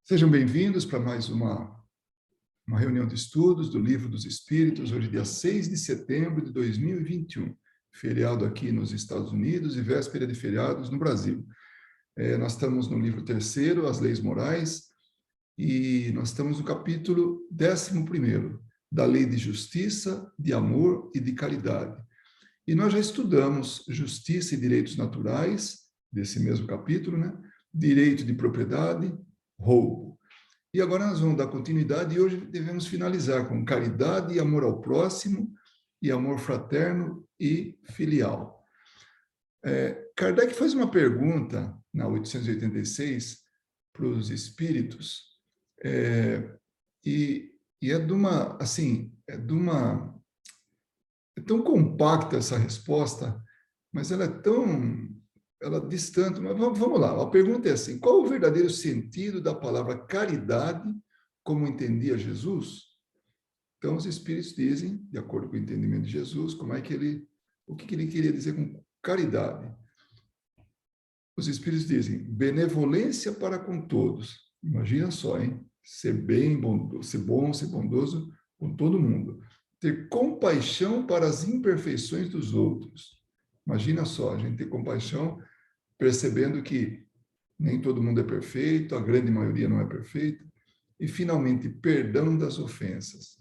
Sejam bem-vindos para mais uma reunião de estudos do Livro dos Espíritos, hoje dia 6 de setembro de 2021, feriado aqui nos Estados Unidos e véspera de feriados no Brasil. Nós estamos no livro terceiro, As Leis Morais, e nós estamos no capítulo 11º, da Lei de Justiça, de Amor e de Caridade. E nós já estudamos Justiça e Direitos Naturais, desse mesmo capítulo, né? Direito de Propriedade, roubo. E agora nós vamos dar continuidade e hoje devemos finalizar com caridade e amor ao próximo e amor fraterno e filial. Kardec faz uma pergunta na 886 para os espíritos e é de uma, assim, é tão compacta essa resposta, mas ela diz tanto, mas vamos lá. A pergunta é assim: qual o verdadeiro sentido da palavra caridade, como entendia Jesus? Então, os espíritos dizem, de acordo com o entendimento de Jesus, o que ele queria dizer com caridade. Os espíritos dizem benevolência para com todos. Imagina só, hein? Ser bom, ser bondoso com todo mundo. Ter compaixão para as imperfeições dos outros. Imagina só, a gente ter compaixão percebendo que nem todo mundo é perfeito, a grande maioria não é perfeita, e, finalmente, perdão das ofensas.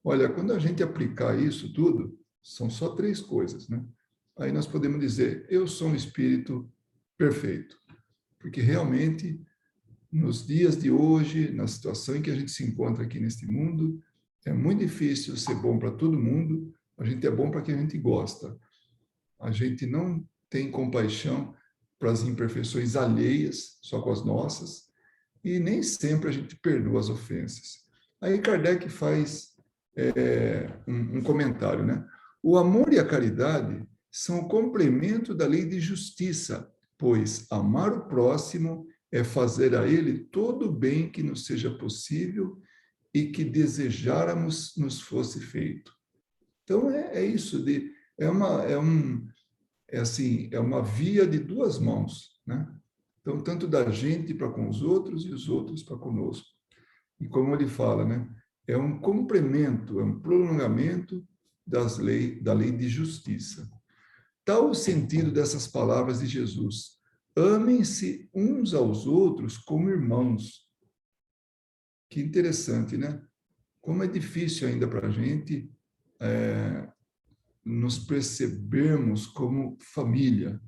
Olha, quando a gente aplicar isso tudo, são só 3 coisas, né? Aí nós podemos dizer, eu sou um espírito perfeito, porque realmente, nos dias de hoje, na situação em que a gente se encontra aqui neste mundo, é muito difícil ser bom para todo mundo, a gente é bom para quem a gente gosta. A gente não tem compaixão para as imperfeições alheias, só com as nossas, e nem sempre a gente perdoa as ofensas. Aí Kardec faz um comentário, né? O amor e a caridade são o complemento da lei de justiça, pois amar o próximo é fazer a ele todo o bem que nos seja possível e que desejáramos nos fosse feito. Então, isso, é uma via de 2 mãos, né? Então, tanto da gente para com os outros e os outros para conosco. E como ele fala, né? É um complemento, é um prolongamento da lei de justiça. Tal o sentido dessas palavras de Jesus: amem-se uns aos outros como irmãos. Que interessante, né? Como é difícil ainda para a gente nos percebermos como família,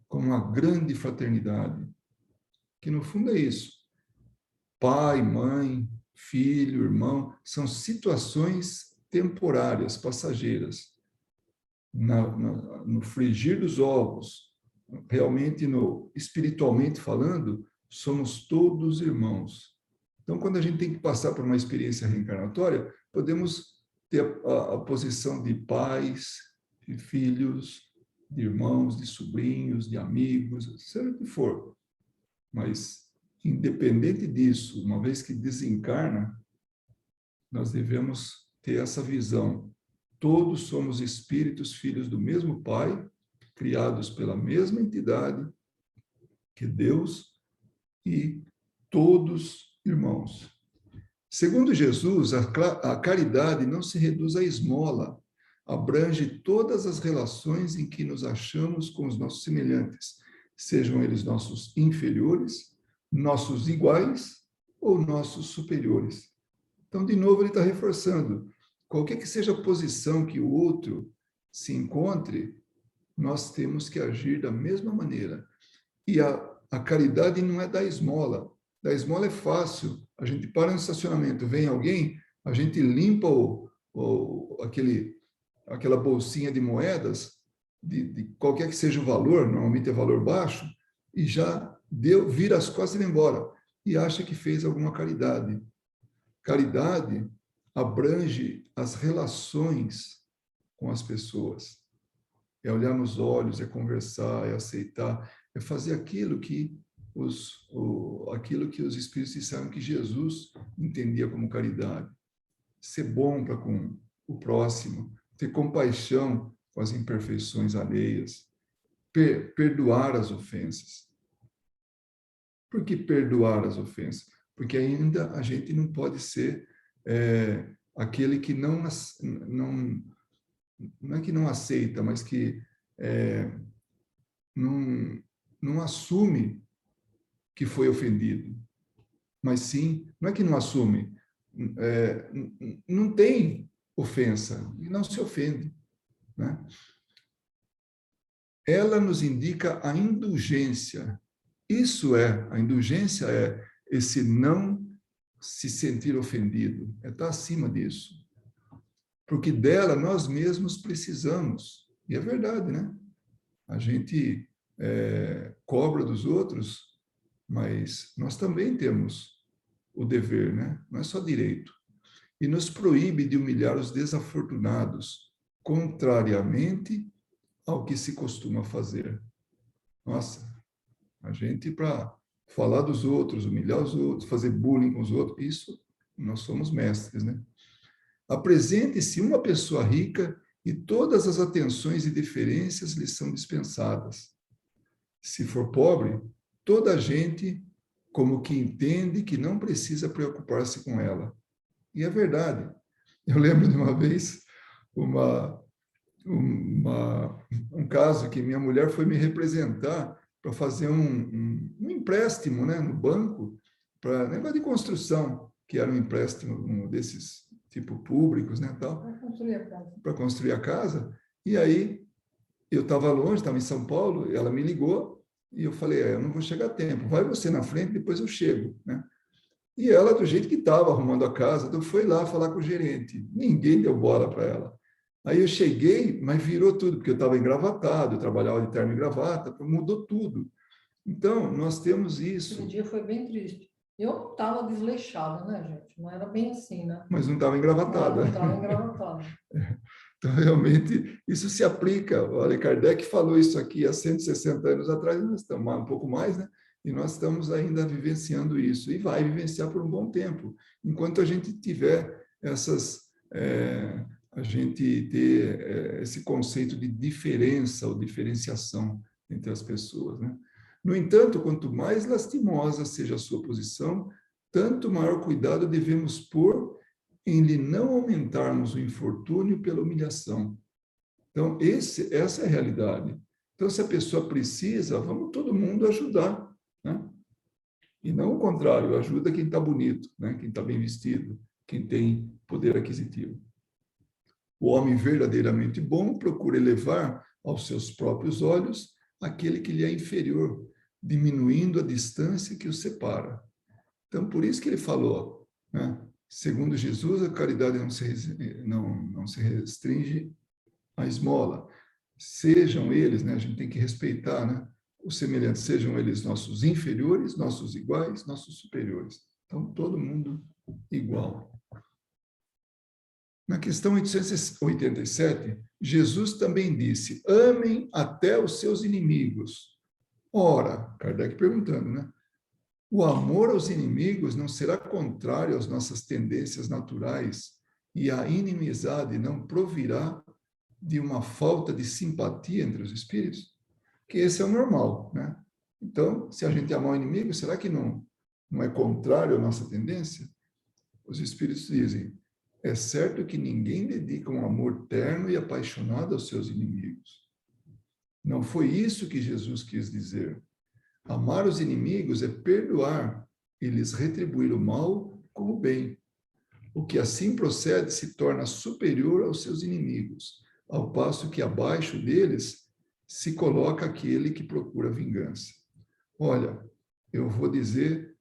como uma grande fraternidade, que no fundo é isso. Pai, mãe, filho, irmão, são situações temporárias, passageiras. No frigir dos ovos, realmente, espiritualmente falando, somos todos irmãos. Então, quando a gente tem que passar por uma experiência reencarnatória, podemos ter a posição de pais, de filhos, de irmãos, de sobrinhos, de amigos, seja o que for. Mas, independente disso, uma vez que desencarna, nós devemos ter essa visão. Todos somos espíritos, filhos do mesmo Pai, criados pela mesma entidade que Deus, e todos irmãos. Segundo Jesus, a caridade não se reduz à esmola, abrange todas as relações em que nos achamos com os nossos semelhantes, sejam eles nossos inferiores, nossos iguais ou nossos superiores. Então, de novo, ele está reforçando, qualquer que seja a posição que o outro se encontre, nós temos que agir da mesma maneira. E a caridade não é da esmola. Da esmola é fácil. A gente para no estacionamento, vem alguém, a gente limpa aquela bolsinha de moedas, de qualquer que seja o valor, normalmente é valor baixo, e já vira as costas e vai embora. E acha que fez alguma caridade. Caridade abrange as relações com as pessoas. É olhar nos olhos, é conversar, é aceitar, é fazer aquilo que os espíritos disseram que Jesus entendia como caridade. Ser bom para com o próximo, ter compaixão com as imperfeições alheias, perdoar as ofensas. Por que perdoar as ofensas? porque ainda a gente não pode ser aquele que não é que não aceita, mas que não, não assume que foi ofendido. Mas sim, não é que não assume, não tem ofensa e não se ofende, né? Ela nos indica a indulgência. A indulgência é esse não se sentir ofendido, é estar acima disso. Porque dela nós mesmos precisamos. E é verdade, né? A gente cobra dos outros, mas nós também temos o dever, né? Não é só direito. E nos proíbe de humilhar os desafortunados, contrariamente ao que se costuma fazer. Nossa, a gente, para falar dos outros, humilhar os outros, fazer bullying com os outros, isso nós somos mestres, né? Apresente-se uma pessoa rica e todas as atenções e deferências lhe são dispensadas. Se for pobre, toda a gente como que entende que não precisa preocupar-se com ela. E é verdade. Eu lembro de uma vez um caso que minha mulher foi me representar para fazer um empréstimo, né, no banco, para negócio de construção, que era um empréstimo desses tipo públicos, né, tal, Para construir a casa. para construir a casa. E aí eu estava longe, estava em São Paulo, ela me ligou e eu falei, eu não vou chegar a tempo, vai você na frente, depois eu chego, né? E ela, do jeito que estava arrumando a casa, então foi lá falar com o gerente. Ninguém deu bola para ela. Aí eu cheguei, mas virou tudo, porque eu estava engravatado, eu trabalhava de terno e gravata, mudou tudo. Então, nós temos isso. Aquele dia foi bem triste. Eu não estava desleixada, né, gente? Não era bem assim, né? Mas não estava engravatada. Não estava engravatada. Então, realmente, isso se aplica. Olha, Kardec falou isso aqui há 160 anos atrás, nós estamos um pouco mais, né? E nós estamos ainda vivenciando isso. E vai vivenciar por um bom tempo. Enquanto a gente tiver a gente ter esse conceito de diferença ou diferenciação entre as pessoas, né? No entanto, quanto mais lastimosa seja a sua posição, tanto maior cuidado devemos pôr em lhe não aumentarmos o infortúnio pela humilhação. Então, essa é a realidade. Então, se a pessoa precisa, vamos todo mundo ajudar, né? E não o contrário, ajuda quem está bonito, né? Quem está bem vestido, quem tem poder aquisitivo. O homem verdadeiramente bom procura elevar aos seus próprios olhos aquele que lhe é inferior, diminuindo a distância que o separa. Então, por isso que ele falou, né? Segundo Jesus, a caridade não se restringe à esmola. Sejam eles, né? A gente tem que respeitar, né? Os semelhantes, sejam eles nossos inferiores, nossos iguais, nossos superiores. Então, todo mundo igual. Na questão 887, Jesus também disse: amem até os seus inimigos. Ora, Kardec perguntando, né? O amor aos inimigos não será contrário às nossas tendências naturais e a inimizade não provirá de uma falta de simpatia entre os espíritos? Que esse é o normal, né? Então, se a gente amar o inimigo, será que não é contrário à nossa tendência? Os espíritos dizem: é certo que ninguém dedica um amor terno e apaixonado aos seus inimigos. Não foi isso que Jesus quis dizer. Amar os inimigos é perdoar e lhes retribuir o mal com o bem. O que assim procede se torna superior aos seus inimigos, ao passo que abaixo deles se coloca aquele que procura vingança. Olha, eu vou dizer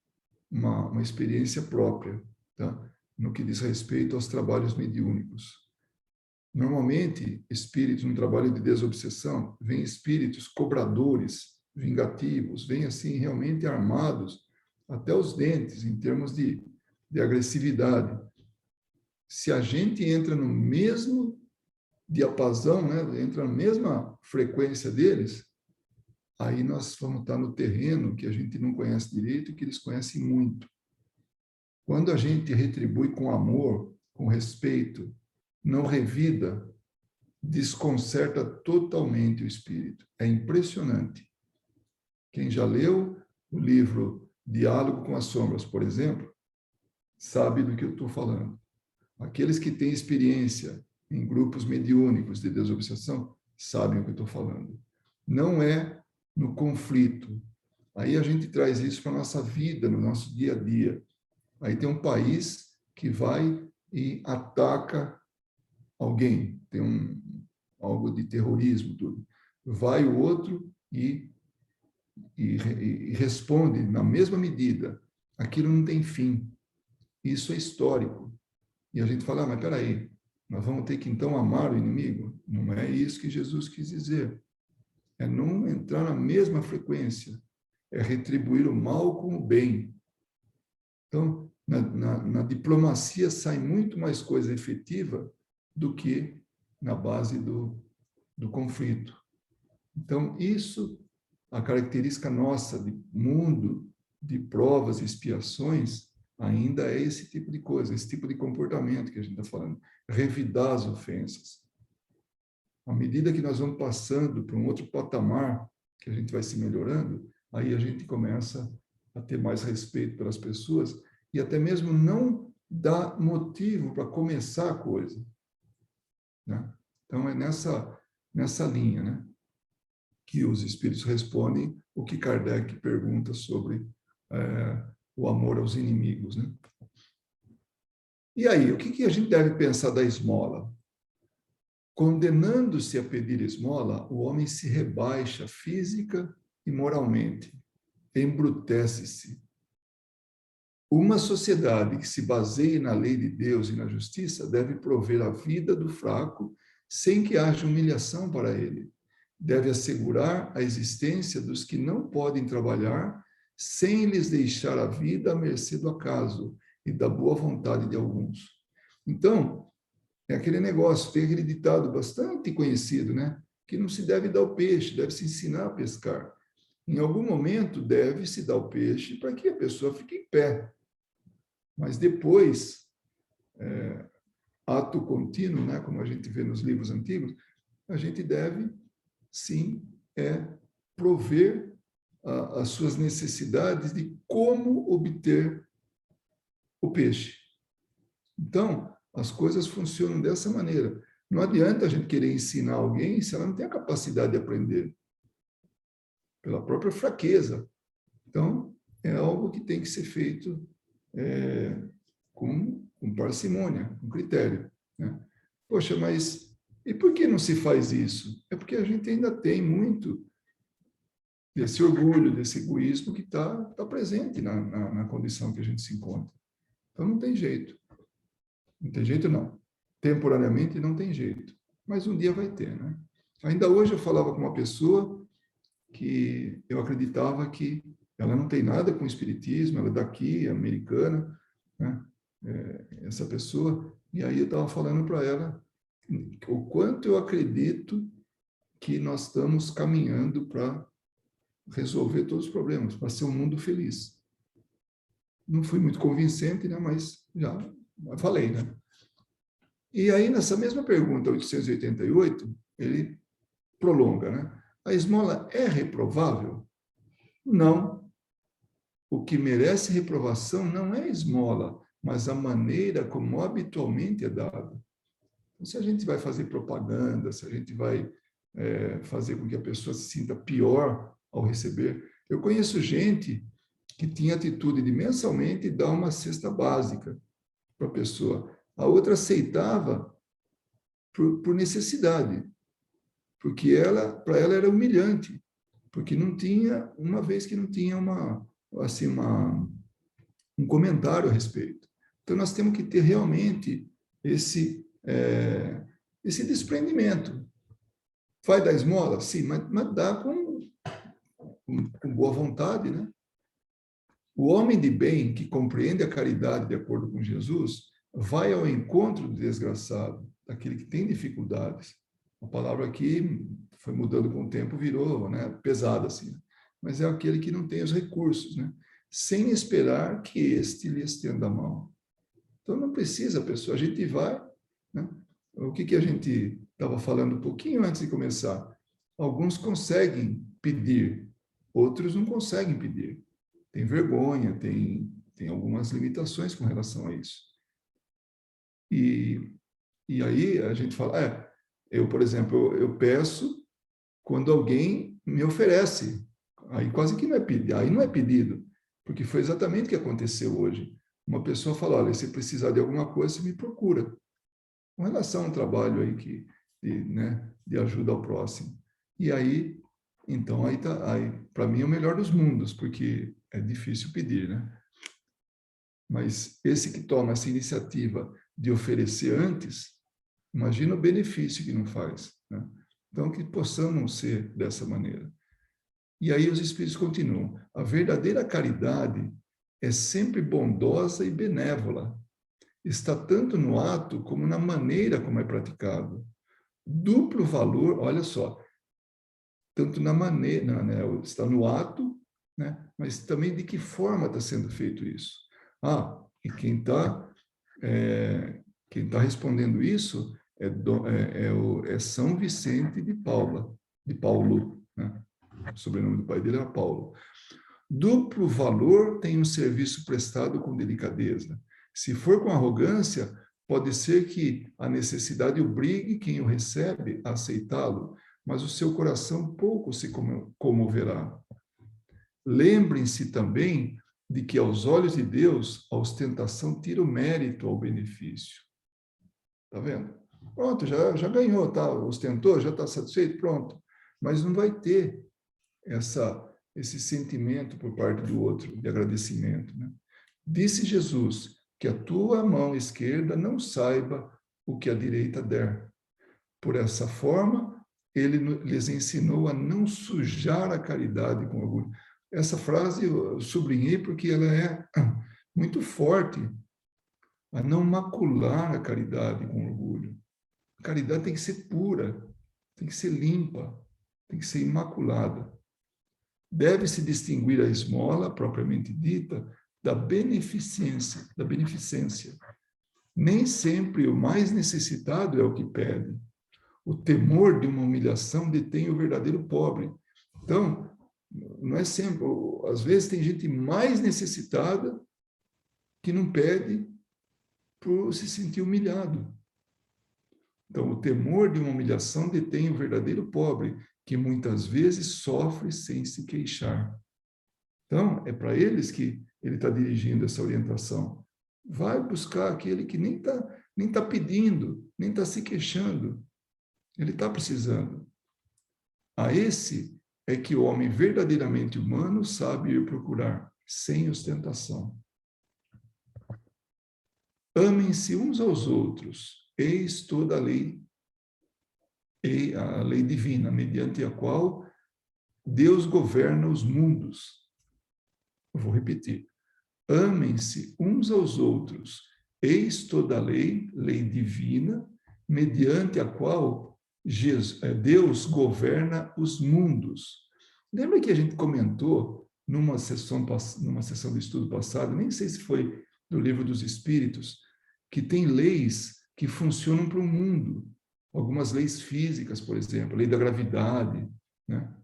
uma experiência própria, tá? No que diz respeito aos trabalhos mediúnicos. Normalmente, espíritos, no trabalho de desobsessão, vêm espíritos cobradores, vingativos, vêm assim realmente armados até os dentes em termos de agressividade. Se a gente entra no mesmo diapasão, né, entra na mesma frequência deles, aí nós vamos estar no terreno que a gente não conhece direito e que eles conhecem muito. Quando a gente retribui com amor, com respeito, não revida, desconcerta totalmente o espírito. É impressionante. Quem já leu o livro diálogo com as sombras, por exemplo, sabe do que eu estou falando. Aqueles que têm experiência em grupos mediúnicos de desobsessão sabem o que eu estou falando. Não é no conflito. Aí a gente traz isso para a nossa vida, no nosso dia a dia. Aí tem um país que vai e ataca alguém, tem algo de terrorismo, tudo. Vai o outro e responde na mesma medida. Aquilo não tem fim. Isso é histórico. E a gente fala, mas peraí, nós vamos ter que então amar o inimigo? Não é isso que Jesus quis dizer. É não entrar na mesma frequência. É retribuir o mal com o bem. Então, na diplomacia sai muito mais coisa efetiva do que na base do conflito. Então, isso, a característica nossa de mundo, de provas e expiações, ainda é esse tipo de coisa, esse tipo de comportamento que a gente está falando. Revidar as ofensas. À medida que nós vamos passando para um outro patamar, que a gente vai se melhorando, aí a gente começa a ter mais respeito pelas pessoas e até mesmo não dá motivo para começar a coisa. Né? Então, é nessa linha, né, que os espíritos respondem o que Kardec pergunta sobre o amor aos inimigos. Né? E aí, o que a gente deve pensar da esmola? Condenando-se a pedir esmola, o homem se rebaixa física e moralmente, embrutece-se. Uma sociedade que se baseie na lei de Deus e na justiça deve prover a vida do fraco sem que haja humilhação para ele. Deve assegurar a existência dos que não podem trabalhar sem lhes deixar a vida à mercê do acaso e da boa vontade de alguns. Então, é aquele negócio, tem aquele ditado bastante conhecido, né? Que não se deve dar o peixe, deve se ensinar a pescar. Em algum momento, deve-se dar o peixe para que a pessoa fique em pé. Mas depois, ato contínuo, né? Como a gente vê nos livros antigos, a gente deve, sim, prover as suas necessidades de como obter o peixe. Então, as coisas funcionam dessa maneira. Não adianta a gente querer ensinar alguém se ela não tem a capacidade de aprender, pela própria fraqueza. Então, é algo que tem que ser feito com parcimônia, com critério. Né? Poxa, mas e por que não se faz isso? É porque a gente ainda tem muito desse orgulho, desse egoísmo que está presente na condição que a gente se encontra. Então, não tem jeito. Não tem jeito, não. Temporariamente, não tem jeito. Mas um dia vai ter, né? Ainda hoje eu falava com uma pessoa que eu acreditava que ela não tem nada com o espiritismo, ela é daqui, é americana, né? Essa pessoa. E aí eu estava falando para ela o quanto eu acredito que nós estamos caminhando para resolver todos os problemas, para ser um mundo feliz. Não fui muito convincente, né? Mas já falei, né? E aí, nessa mesma pergunta, 888, ele prolonga, né? A esmola é reprovável? Não. O que merece reprovação não é a esmola, mas a maneira como habitualmente é dada. Então, se a gente vai fazer propaganda, se a gente vai fazer com que a pessoa se sinta pior ao receber. Eu conheço gente que tinha atitude de mensalmente dar uma cesta básica para a pessoa. A outra aceitava por necessidade, porque para ela era humilhante, porque não tinha, uma vez que não tinha um comentário a respeito. Então, nós temos que ter realmente esse desprendimento. Vai dar esmola? Sim, mas dá com boa vontade, né? O homem de bem que compreende a caridade de acordo com Jesus vai ao encontro do desgraçado, daquele que tem dificuldades. A palavra aqui foi mudando com o tempo, virou, né, pesada assim. Mas é aquele que não tem os recursos, né? Sem esperar que este lhe estenda a mão. Então não precisa, pessoa, a gente vai, né? O que a gente estava falando um pouquinho antes de começar? Alguns conseguem pedir, outros não conseguem pedir. tem vergonha, tem algumas limitações com relação a isso. E aí a gente fala, eu, por exemplo, eu peço quando alguém me oferece. Aí quase que não é pedido, aí não é pedido, porque foi exatamente o que aconteceu hoje. Uma pessoa fala, olha, se precisar de alguma coisa, você me procura. Com relação a um trabalho aí de ajuda ao próximo. E aí, então, aí para mim é o melhor dos mundos, porque é difícil pedir, né? Mas esse que toma essa iniciativa de oferecer antes, imagina o benefício que não faz, né? Então, que possamos ser dessa maneira. E aí os Espíritos continuam. A verdadeira caridade é sempre bondosa e benévola. Está tanto no ato como na maneira como é praticado. Duplo valor, olha só, tanto na maneira, né, está no ato, né, mas também de que forma está sendo feito isso. E quem tá respondendo isso é São Vicente de Paulo, né? O sobrenome do pai dele era Paulo. Duplo valor tem um serviço prestado com delicadeza. Se for com arrogância, pode ser que a necessidade obrigue quem o recebe a aceitá-lo, mas o seu coração pouco se comoverá. Lembrem-se também de que, aos olhos de Deus, a ostentação tira o mérito ao benefício. Está vendo? Pronto, já ganhou, tá? Ostentou, já está satisfeito, pronto. Mas não vai ter esse sentimento por parte do outro, de agradecimento, né? Disse Jesus que a tua mão esquerda não saiba o que a direita der. Por essa forma, ele lhes ensinou a não sujar a caridade com orgulho. Essa frase eu sublinhei porque ela é muito forte, a não macular a caridade com orgulho. A caridade tem que ser pura, tem que ser limpa, tem que ser imaculada. Deve-se distinguir a esmola, propriamente dita, da beneficência. Nem sempre o mais necessitado é o que pede. O temor de uma humilhação detém o verdadeiro pobre. Então, não é sempre, às vezes tem gente mais necessitada que não pede por se sentir humilhado. Então, o temor de uma humilhação detém o verdadeiro pobre, que muitas vezes sofre sem se queixar. Então, é para eles que ele está dirigindo essa orientação. Vai buscar aquele que nem tá pedindo, nem está se queixando. Ele está precisando. A esse é que o homem verdadeiramente humano sabe ir procurar, sem ostentação. Amem-se uns aos outros, eis toda a lei divina, mediante a qual Deus governa os mundos. Eu vou repetir. Amem-se uns aos outros, eis toda a lei divina, mediante a qual Deus governa os mundos. Lembra que a gente comentou numa sessão de estudo passado, nem sei se foi do Livro dos Espíritos, que tem leis que funcionam para o mundo. Algumas leis físicas, por exemplo, a lei da gravidade, né?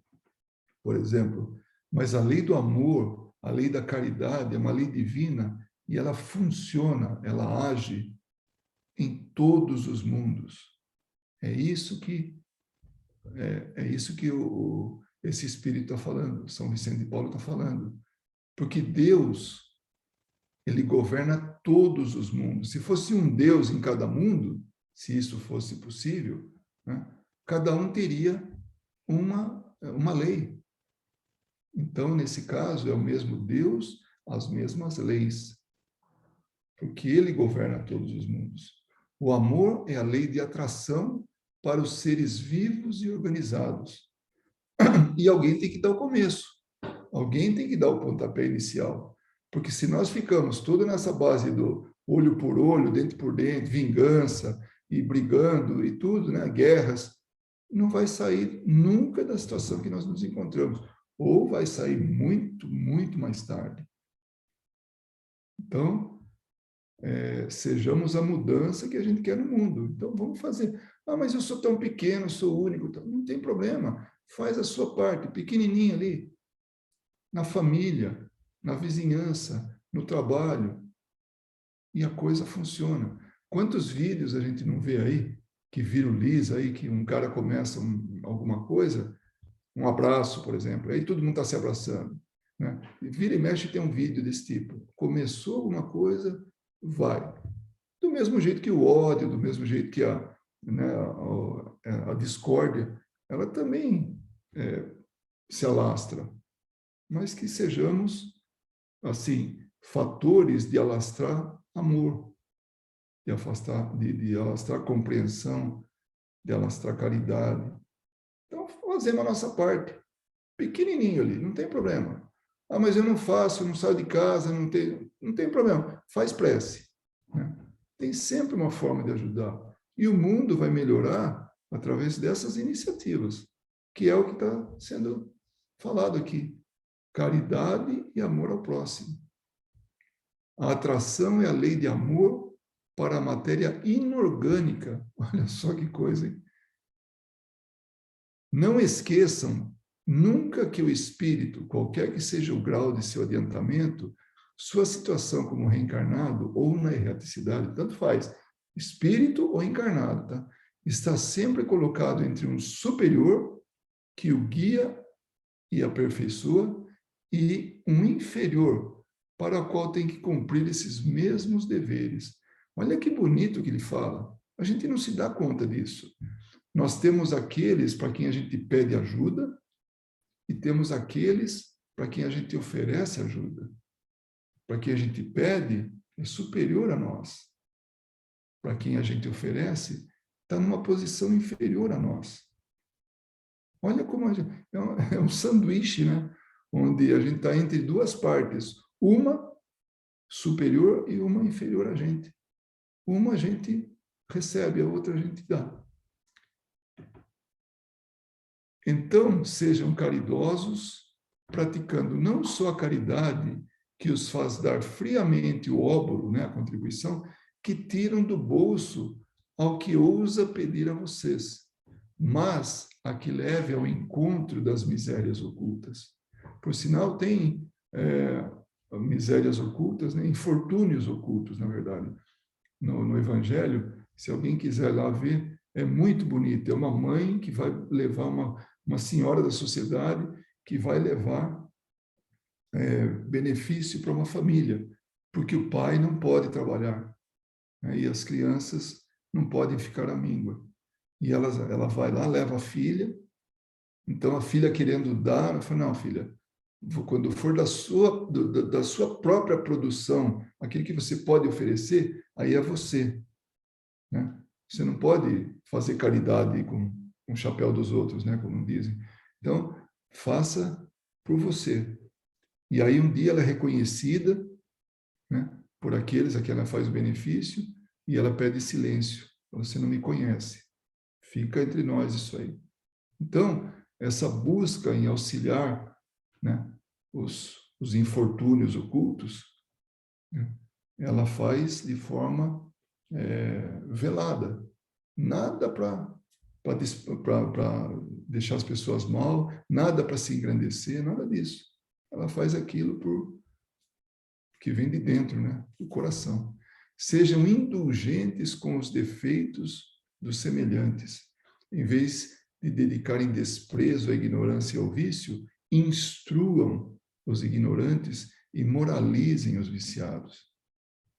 Por exemplo. Mas a lei do amor, a lei da caridade é uma lei divina e ela funciona, ela age em todos os mundos. É isso que esse Espírito está falando, São Vicente de Paulo está falando. Porque Deus, ele governa todos os mundos. Se fosse um Deus em cada mundo, se isso fosse possível, né, cada um teria uma lei. Então, nesse caso, é o mesmo Deus, as mesmas leis. Porque ele governa todos os mundos. O amor é a lei de atração para os seres vivos e organizados. E alguém tem que dar o começo. Alguém tem que dar o pontapé inicial. Porque se nós ficamos toda nessa base do olho por olho, dente por dente, vingança, e brigando e tudo, né, guerras, não vai sair nunca da situação que nós nos encontramos. Ou vai sair muito, muito mais tarde. Então, sejamos a mudança que a gente quer no mundo. Então, vamos fazer. Mas eu sou tão pequeno, sou único. Não tem problema. Faz a sua parte, pequenininha ali, na família, na vizinhança, no trabalho, e a coisa funciona. Quantos vídeos a gente não vê aí, que viraliza aí, que um cara começa alguma coisa, um abraço, por exemplo, aí todo mundo está se abraçando, né? E vira e mexe tem um vídeo desse tipo. Começou alguma coisa, vai. Do mesmo jeito que o ódio, do mesmo jeito que né, a discórdia, ela também se alastra. Mas que sejamos, assim, fatores de alastrar amor, de alastrar compreensão, de alastrar caridade. Então, fazemos a nossa parte. Pequenininho ali, não tem problema. Ah, mas eu não faço, eu não saio de casa, não tem problema. Faz prece, né? Tem sempre uma forma de ajudar. E o mundo vai melhorar através dessas iniciativas, que é o que está sendo falado aqui. Caridade e amor ao próximo. A atração é a lei de amor para a matéria inorgânica. Olha só que coisa, hein? Não esqueçam nunca que o espírito, qualquer que seja o grau de seu adiantamento, sua situação como reencarnado ou na erraticidade, tanto faz, espírito ou encarnado, tá? Está sempre colocado entre um superior que o guia e aperfeiçoa e um inferior para o qual tem que cumprir esses mesmos deveres. Olha que bonito que ele fala. A gente não se dá conta disso. Nós temos aqueles para quem a gente pede ajuda e temos aqueles para quem a gente oferece ajuda. Para quem a gente pede, é superior a nós. Para quem a gente oferece, está numa posição inferior a nós. Olha como é um sanduíche, né? Onde a gente está entre duas partes, uma superior e uma inferior a gente. Uma a gente recebe, a outra a gente dá. Então, sejam caridosos, praticando não só a caridade, que os faz dar friamente o óbolo, né, a contribuição, que tiram do bolso ao que ousa pedir a vocês, mas a que leve ao encontro das misérias ocultas. Por sinal, tem misérias ocultas, né, infortúnios ocultos, na verdade. No Evangelho, se alguém quiser lá ver, é muito bonito. É uma mãe que vai levar uma senhora da sociedade que vai levar benefício para uma família, porque o pai não pode trabalhar, né? E as crianças não podem ficar à míngua. E ela vai lá, leva a filha, então a filha querendo dar, ela fala, não, filha, quando for da sua própria produção, aquilo que você pode oferecer, aí é você, né? Você não pode fazer caridade com o chapéu dos outros, né, como dizem. Então, faça por você. E aí um dia ela é reconhecida, né, por aqueles a quem ela faz o benefício, e ela pede silêncio. Você não me conhece. Fica entre nós isso aí. Então, essa busca em auxiliar, né, os infortúnios ocultos, né, ela faz de forma velada. Nada para deixar as pessoas mal, nada para se engrandecer, nada disso. Ela faz aquilo que vem de dentro, né, do coração. Sejam indulgentes com os defeitos dos semelhantes. Em vez de dedicarem desprezo à ignorância e ao vício, instruam os ignorantes e moralizem os viciados.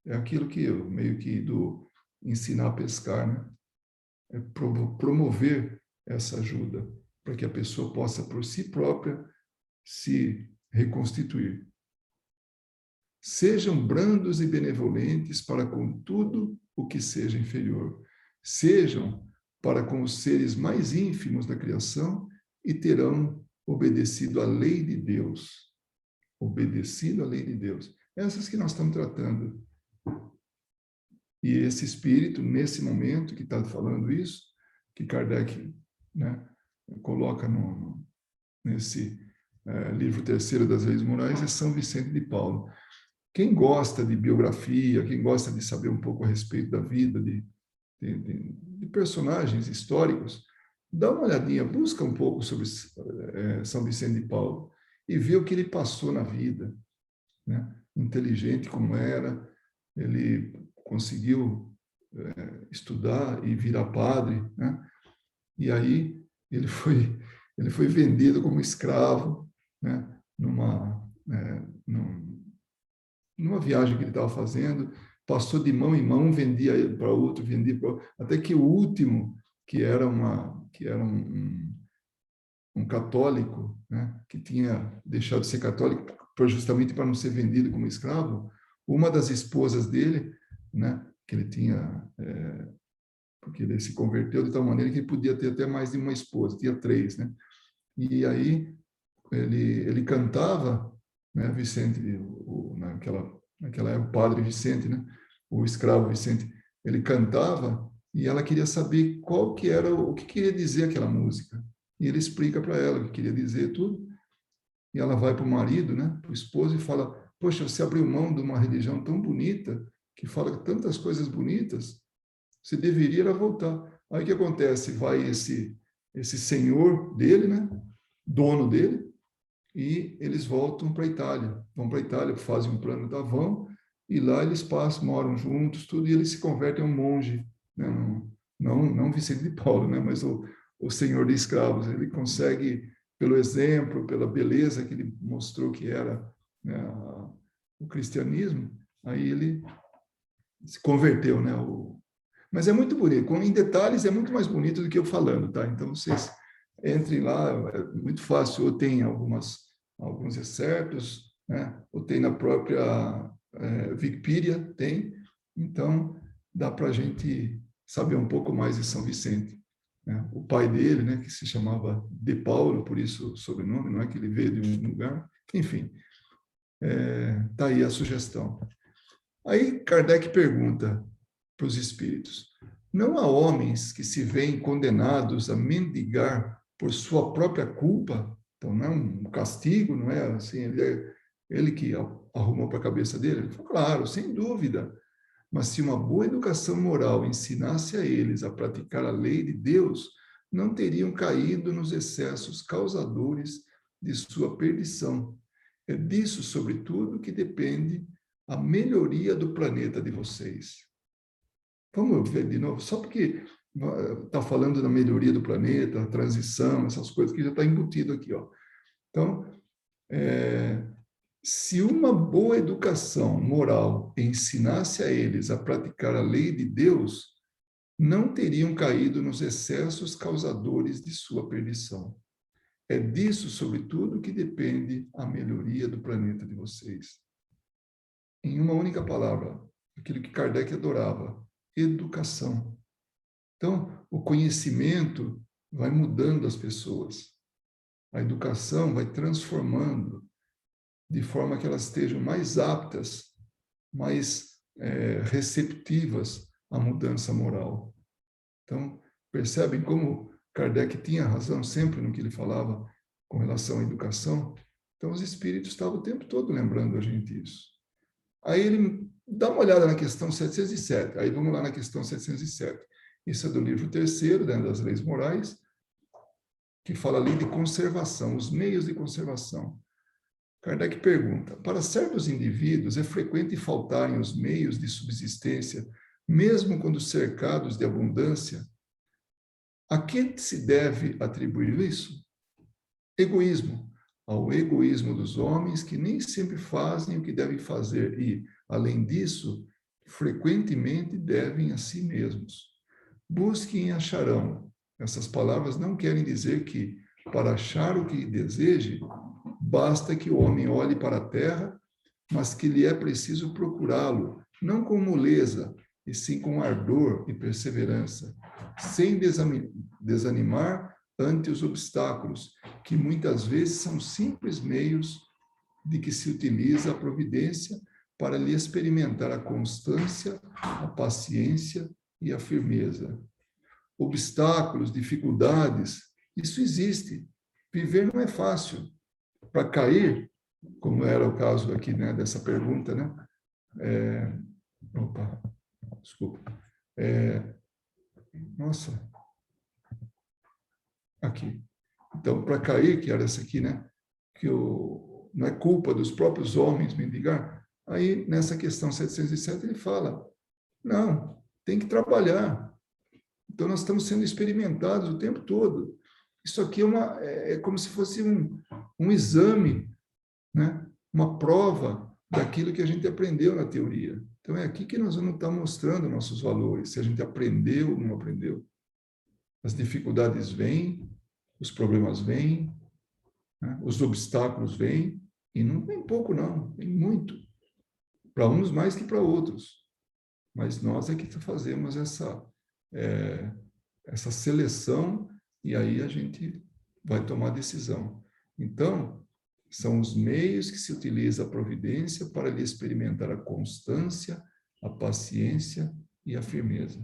É aquilo que eu, meio que do ensinar a pescar, né? É promover essa ajuda, para que a pessoa possa, por si própria, se reconstituir. Sejam brandos e benevolentes para com tudo o que seja inferior. Sejam para com os seres mais ínfimos da criação e terão obedecido à lei de Deus. Obedecido à lei de Deus. Essas que nós estamos tratando. E esse espírito, nesse momento que está falando isso, que Kardec, né, coloca nesse livro terceiro das Leis Morais, é São Vicente de Paulo. Quem gosta de biografia, quem gosta de saber um pouco a respeito da vida de personagens históricos, dá uma olhadinha, busca um pouco sobre São Vicente de Paulo e vê o que ele passou na vida, né? Inteligente como era, ele conseguiu estudar e virar padre, né? E aí ele foi vendido como escravo, né? Numa viagem que ele estava fazendo, passou de mão em mão, vendia para outro, vendia para outro, até que o último, que era um católico, né, que tinha deixado de ser católico justamente para não ser vendido como escravo, uma das esposas dele, né, que ele tinha, porque ele se converteu de tal maneira que ele podia ter até mais de uma esposa, tinha três, né? E aí ele cantava, né, Vicente, naquela época, o padre Vicente, né, o escravo Vicente, ele cantava e ela queria saber qual que era, o que queria dizer aquela música. E ele explica para ela o que queria dizer tudo. E ela vai para o marido, né, para o esposo, e fala: poxa, você abriu mão de uma religião tão bonita, que fala tantas coisas bonitas, você deveria era voltar. Aí o que acontece? Vai esse senhor dele, né, dono dele, e eles voltam para a Itália. Vão para a Itália, fazem um plano da vão, e lá eles passam, moram juntos, tudo, e eles se convertem a um monge, né? Não Vicente de Paulo, né? Mas o senhor de escravos. Ele consegue, pelo exemplo, pela beleza que ele mostrou que era, né, o cristianismo, aí ele se converteu, né? Mas é muito bonito, em detalhes é muito mais bonito do que eu falando, tá? Então vocês entrem lá, é muito fácil, ou tem alguns excertos, né? Ou tem na própria Wikipedia, tem. Então dá para a gente saber um pouco mais de São Vicente, né? O pai dele, né? Que se chamava De Paulo, por isso o sobrenome, não é que ele veio de um lugar. Enfim, tá aí a sugestão. Aí Kardec pergunta para os espíritos: não há homens que se veem condenados a mendigar por sua própria culpa? Então, não é um castigo, não é assim, ele que arrumou para a cabeça dele? Ele falou: claro, sem dúvida. Mas se uma boa educação moral ensinasse a eles a praticar a lei de Deus, não teriam caído nos excessos causadores de sua perdição. É disso, sobretudo, que depende a melhoria do planeta de vocês. Vamos ver de novo, só porque está falando da melhoria do planeta, a transição, essas coisas que já está embutido aqui, ó. Então, se uma boa educação moral ensinasse a eles a praticar a lei de Deus, não teriam caído nos excessos causadores de sua perdição. É disso, sobretudo, que depende a melhoria do planeta de vocês. Em uma única palavra, aquilo que Kardec adorava: educação. Então, o conhecimento vai mudando as pessoas. A educação vai transformando de forma que elas estejam mais aptas, mais receptivas à mudança moral. Então, percebem como Kardec tinha razão sempre no que ele falava com relação à educação? Então, os espíritos estavam o tempo todo lembrando a gente isso. Aí ele dá uma olhada na questão 707. Aí vamos lá na questão 707. Isso é do livro terceiro, né, das leis morais, que fala ali de conservação, os meios de conservação. Kardec pergunta: para certos indivíduos é frequente faltarem os meios de subsistência, mesmo quando cercados de abundância? A que se deve atribuir isso? Egoísmo. Ao egoísmo dos homens, que nem sempre fazem o que devem fazer e, além disso, frequentemente devem a si mesmos. Busquem e acharão. Essas palavras não querem dizer que, para achar o que deseje, basta que o homem olhe para a terra, mas que lhe é preciso procurá-lo, não com moleza, e sim com ardor e perseverança, sem desanimar ante os obstáculos, que muitas vezes são simples meios de que se utiliza a providência para lhe experimentar a constância, a paciência e a firmeza. Obstáculos, dificuldades, isso existe. Viver não é fácil. Para cair, como era o caso aqui, né, dessa pergunta, né? Opa, desculpa. Nossa, aqui. Então, para cair, que era essa aqui, né? Que não é culpa dos próprios homens mendigar. Aí, nessa questão 707, ele fala, não, tem que trabalhar. Então, nós estamos sendo experimentados o tempo todo. Isso aqui é como se fosse um exame, né? Uma prova daquilo que a gente aprendeu na teoria. Então, é aqui que nós vamos estar mostrando nossos valores, se a gente aprendeu ou não aprendeu. As dificuldades vêm, os problemas vêm, né? Os obstáculos vêm, e não vem pouco, não, vem muito. Para uns mais que para outros. Mas nós é que fazemos essa seleção, e aí a gente vai tomar decisão. Então, são os meios que se utiliza a providência para lhe experimentar a constância, a paciência e a firmeza.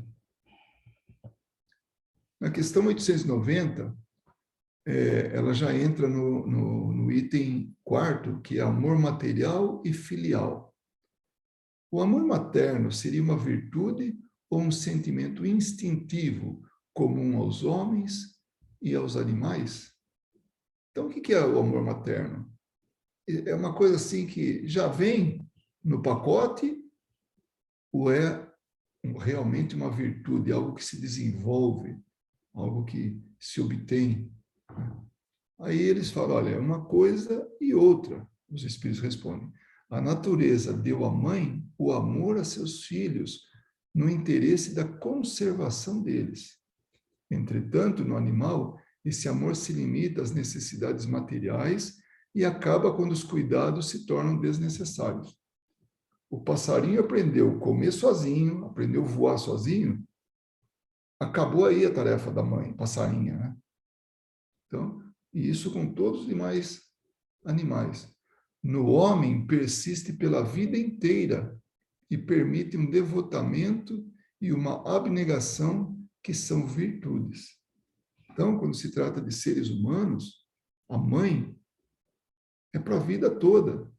Na questão 890, ela já entra no item 4, que é amor material e filial. O amor materno seria uma virtude ou um sentimento instintivo comum aos homens e aos animais? Então, o que é o amor materno? É uma coisa assim que já vem no pacote ou é realmente uma virtude, algo que se desenvolve, algo que se obtém? Aí eles falam, olha, é uma coisa e outra. Os espíritos respondem. A natureza deu à mãe o amor a seus filhos no interesse da conservação deles. Entretanto, no animal, esse amor se limita às necessidades materiais e acaba quando os cuidados se tornam desnecessários. O passarinho aprendeu a comer sozinho, aprendeu a voar sozinho, acabou aí a tarefa da mãe, passarinha, né? Então, e isso com todos os demais animais. No homem, persiste pela vida inteira e permite um devotamento e uma abnegação que são virtudes. Então, quando se trata de seres humanos, a mãe é para a vida toda.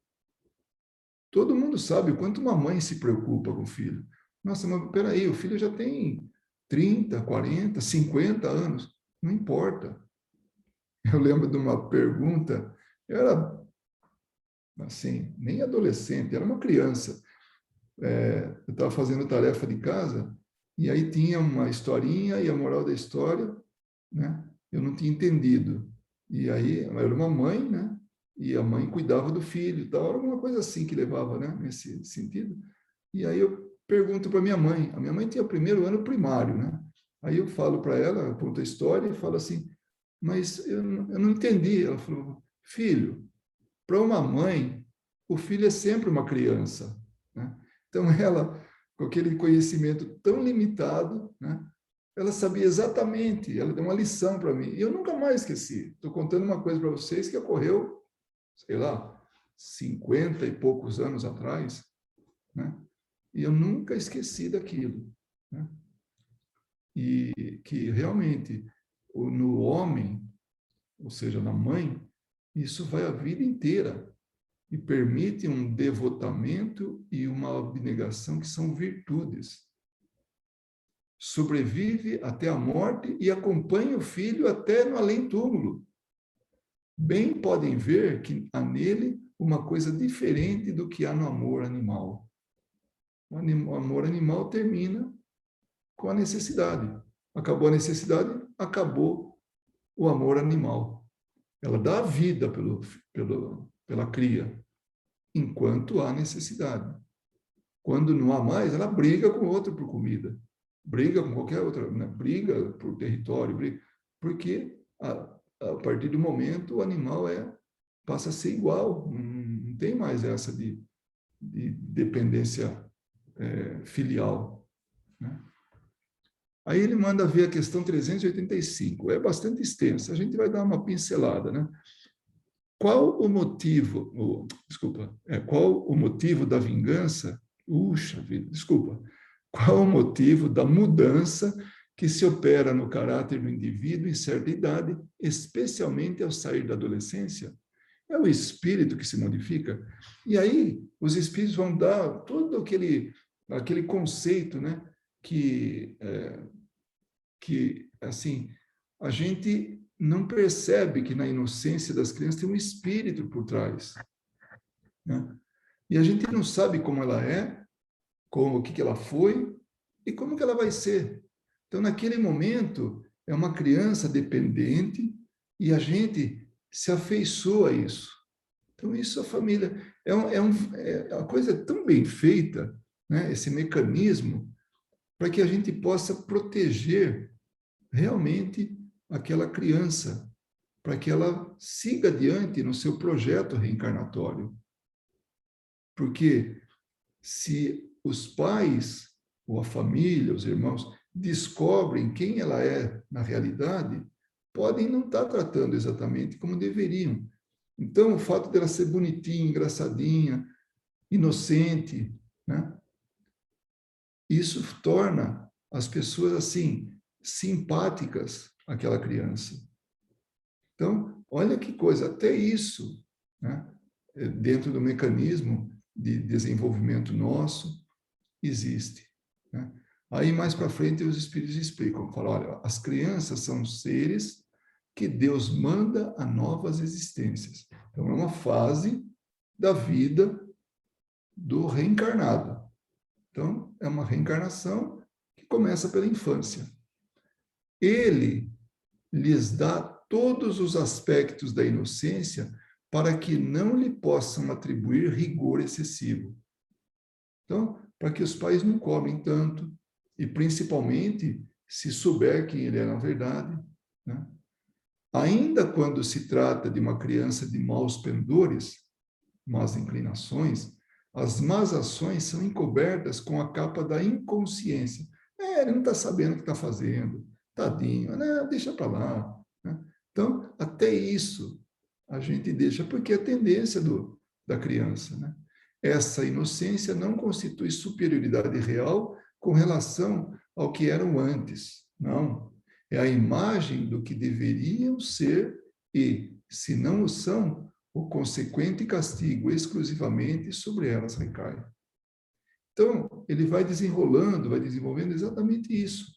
Todo mundo sabe o quanto uma mãe se preocupa com o filho. Nossa, mas peraí, o filho já tem 30, 40, 50 anos. Não importa. Eu lembro de uma pergunta, eu era, assim, nem adolescente, era uma criança. Eu estava fazendo tarefa de casa, e aí tinha uma historinha, e a moral da história, né? Eu não tinha entendido. E aí, era uma mãe, né? E a mãe cuidava do filho, tal, era alguma coisa assim que levava, né? Nesse sentido. E aí eu pergunto para minha mãe, a minha mãe tinha o primeiro ano primário, né? Aí eu falo para ela, eu conto a história e falo assim, mas eu não entendi. Ela falou, filho, para uma mãe, o filho é sempre uma criança, né? Então ela, com aquele conhecimento tão limitado, né? Ela sabia exatamente, ela deu uma lição para mim. E eu nunca mais esqueci. Estou contando uma coisa para vocês que ocorreu, sei lá, 50 e poucos anos atrás, né? E eu nunca esqueci daquilo, né? E que realmente, no homem, ou seja, na mãe, isso vai a vida inteira e permite um devotamento e uma abnegação que são virtudes. Sobrevive até a morte e acompanha o filho até no além-túmulo. Bem podem ver que há nele uma coisa diferente do que há no amor animal. O amor animal termina com a necessidade. Acabou a necessidade, acabou o amor animal. Ela dá a vida pela cria, enquanto há necessidade. Quando não há mais, ela briga com o outro por comida. Briga com qualquer outra, né? Briga por território, briga, porque a partir do momento o animal passa a ser igual, não tem mais essa de dependência filial, né? Aí ele manda ver a questão 385, é bastante extensa, a gente vai dar uma pincelada, né? Qual o motivo, qual o motivo da vingança? Puxa vida, desculpa. Qual o motivo da mudança que se opera no caráter do indivíduo em certa idade, especialmente ao sair da adolescência? É o espírito que se modifica. E aí, os espíritos vão dar todo aquele conceito, né? Que assim, a gente não percebe que na inocência das crianças tem um espírito por trás. né? E a gente não sabe como ela é, como o que ela foi e como que ela vai ser. Então, naquele momento, é uma criança dependente e a gente se afeiçoa a isso. Então, isso a família a coisa é tão bem feita, né? Esse mecanismo, para que a gente possa proteger realmente aquela criança, para que ela siga adiante no seu projeto reencarnatório. Porque se os pais, ou a família, os irmãos, descobrem quem ela é na realidade, podem não estar tratando exatamente como deveriam. Então, o fato dela ser bonitinha, engraçadinha, inocente, né? Isso torna as pessoas assim simpáticas àquela criança. Então, olha que coisa, até isso, né, dentro do mecanismo de desenvolvimento nosso, existe, né? Aí, mais para frente, os espíritos explicam, falam, olha, as crianças são seres que Deus manda a novas existências. Então, é uma fase da vida do reencarnado. Então, é uma reencarnação que começa pela infância. Ele lhes dá todos os aspectos da inocência para que não lhe possam atribuir rigor excessivo. Então, para que os pais não cobrem tanto, e principalmente se souber quem ele é na verdade, né? Ainda quando se trata de uma criança de maus pendores, más inclinações, as más ações são encobertas com a capa da inconsciência. Ele não está sabendo o que está fazendo, tadinho, né? Deixa para lá, né? Então, até isso a gente deixa, porque é a tendência da criança, né? Essa inocência não constitui superioridade real com relação ao que eram antes, não. É a imagem do que deveriam ser e, se não o são, o consequente castigo exclusivamente sobre elas recai. Então, ele vai desenrolando, vai desenvolvendo exatamente isso.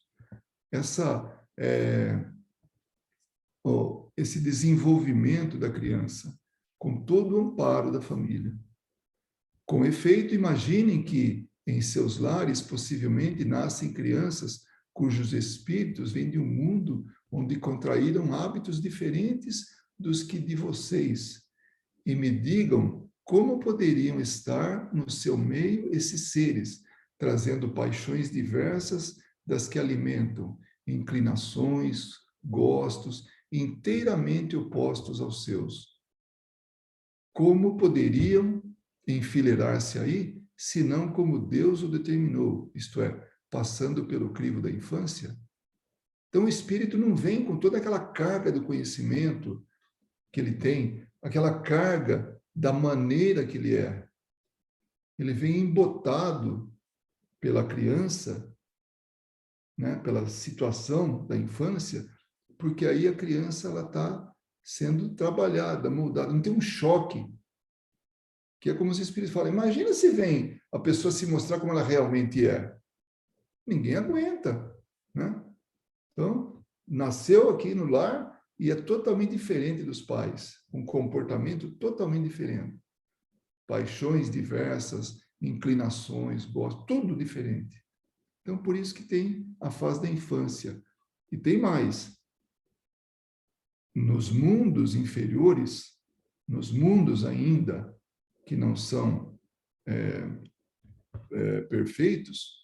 Esse desenvolvimento da criança, com todo o amparo da família. Com efeito, imaginem que em seus lares possivelmente nascem crianças cujos espíritos vêm de um mundo onde contraíram hábitos diferentes dos que de vocês, e me digam como poderiam estar no seu meio esses seres, trazendo paixões diversas das que alimentam, inclinações, gostos, inteiramente opostos aos seus. Como poderiam enfileirar-se aí, senão como Deus o determinou, isto é, passando pelo crivo da infância? Então o espírito não vem com toda aquela carga do conhecimento que ele tem, aquela carga da maneira que ele é. Ele vem embotado pela criança, né, pela situação da infância, porque aí a criança ela está sendo trabalhada, moldada, não tem um choque, que é como os espíritos falam, imagina se vem a pessoa se mostrar como ela realmente é. Ninguém aguenta, né? Então, nasceu aqui no lar e é totalmente diferente dos pais, um comportamento totalmente diferente. Paixões diversas, inclinações, gostos, tudo diferente. Então, por isso que tem a fase da infância. E tem mais. Nos mundos inferiores, nos mundos ainda que não são perfeitos,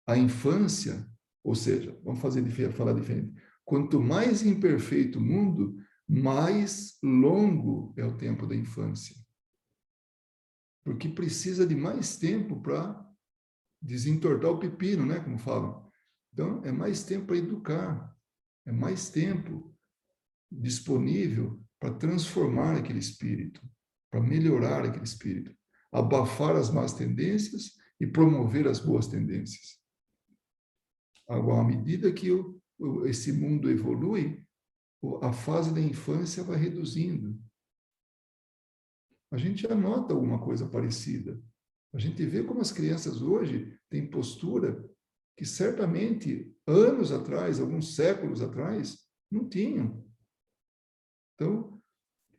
a infância, ou seja, vamos falar diferente. Quanto mais imperfeito o mundo, mais longo é o tempo da infância. Porque precisa de mais tempo para desentortar o pepino, né, como falam. Então, é mais tempo para educar, é mais tempo disponível para transformar aquele espírito, para melhorar aquele espírito, abafar as más tendências e promover as boas tendências. Agora, à medida que esse mundo evolui, a fase da infância vai reduzindo. A gente já nota alguma coisa parecida. A gente vê como as crianças hoje têm postura que certamente anos atrás, alguns séculos atrás, não tinham. Então,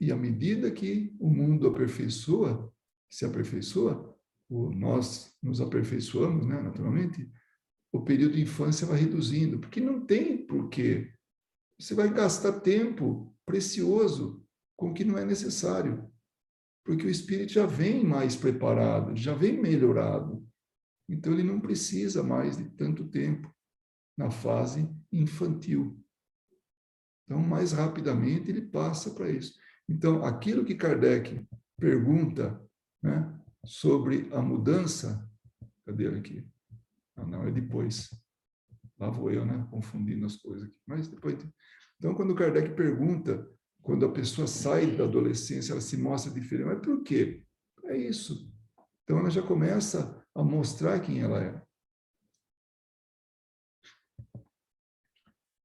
e à medida que o mundo aperfeiçoa, se aperfeiçoa, ou nós nos aperfeiçoamos, né, naturalmente, o período de infância vai reduzindo, porque não tem porquê. Você vai gastar tempo precioso com o que não é necessário, porque o espírito já vem mais preparado, já vem melhorado. Então, ele não precisa mais de tanto tempo na fase infantil. Então, mais rapidamente, ele passa para isso. Então, aquilo que Kardec pergunta, né, sobre a mudança, cadê ele aqui? Ah, não, é depois. Lá vou eu, né, confundindo as coisas aqui. Mas depois. Então, quando Kardec pergunta, quando a pessoa sai da adolescência, ela se mostra diferente. Mas por quê? É isso. Então, ela já começa a mostrar quem ela é.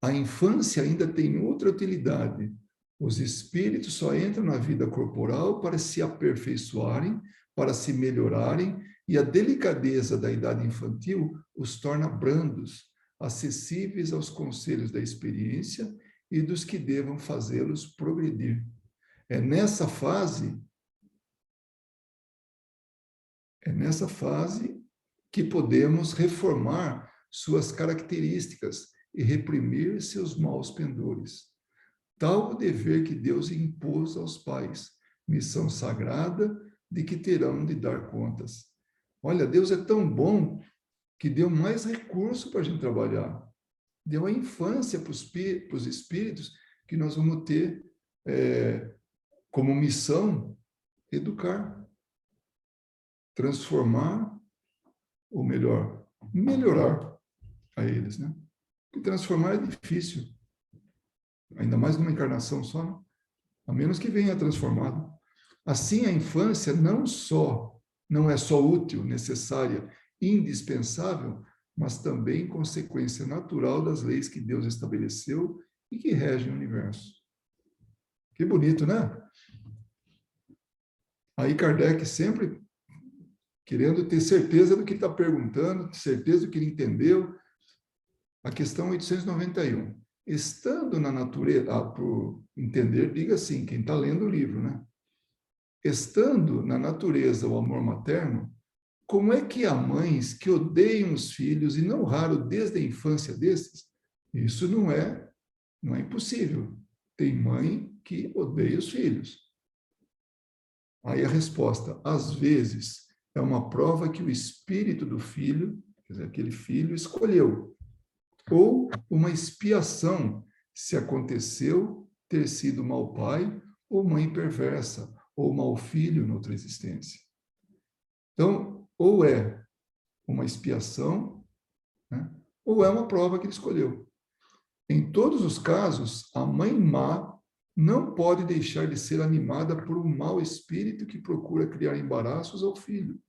A infância ainda tem outra utilidade. Os espíritos só entram na vida corporal para se aperfeiçoarem, para se melhorarem, e a delicadeza da idade infantil os torna brandos, acessíveis aos conselhos da experiência e dos que devam fazê-los progredir. É nessa fase que podemos reformar suas características e reprimir seus maus pendores. Tal o dever que Deus impôs aos pais, missão sagrada de que terão de dar contas. Olha, Deus é tão bom que deu mais recurso para a gente trabalhar. Deu a infância para os espíritos que nós vamos ter como missão educar, transformar, ou melhor, melhorar a eles, né? E transformar é difícil, ainda mais numa encarnação só, né? A menos que venha transformado. Assim, a infância não é só útil, necessária, indispensável, mas também consequência natural das leis que Deus estabeleceu e que regem o universo. Que bonito, né? Aí Kardec sempre querendo ter certeza do que está perguntando, certeza do que ele entendeu. A questão 891. Estando na natureza, por entender, diga assim, quem está lendo o livro, né? Estando na natureza o amor materno, como é que há mães que odeiam os filhos, e não raro desde a infância desses? Isso não é impossível. Tem mãe que odeia os filhos. Aí a resposta, às vezes, é uma prova que o espírito do filho, quer dizer, aquele filho, escolheu. Ou uma expiação, se aconteceu ter sido mau pai, ou mãe perversa, ou mau filho noutra existência. Então, ou é uma expiação, né, ou é uma prova que ele escolheu. Em todos os casos, a mãe má não pode deixar de ser animada por um mau espírito que procura criar embaraços ao filho,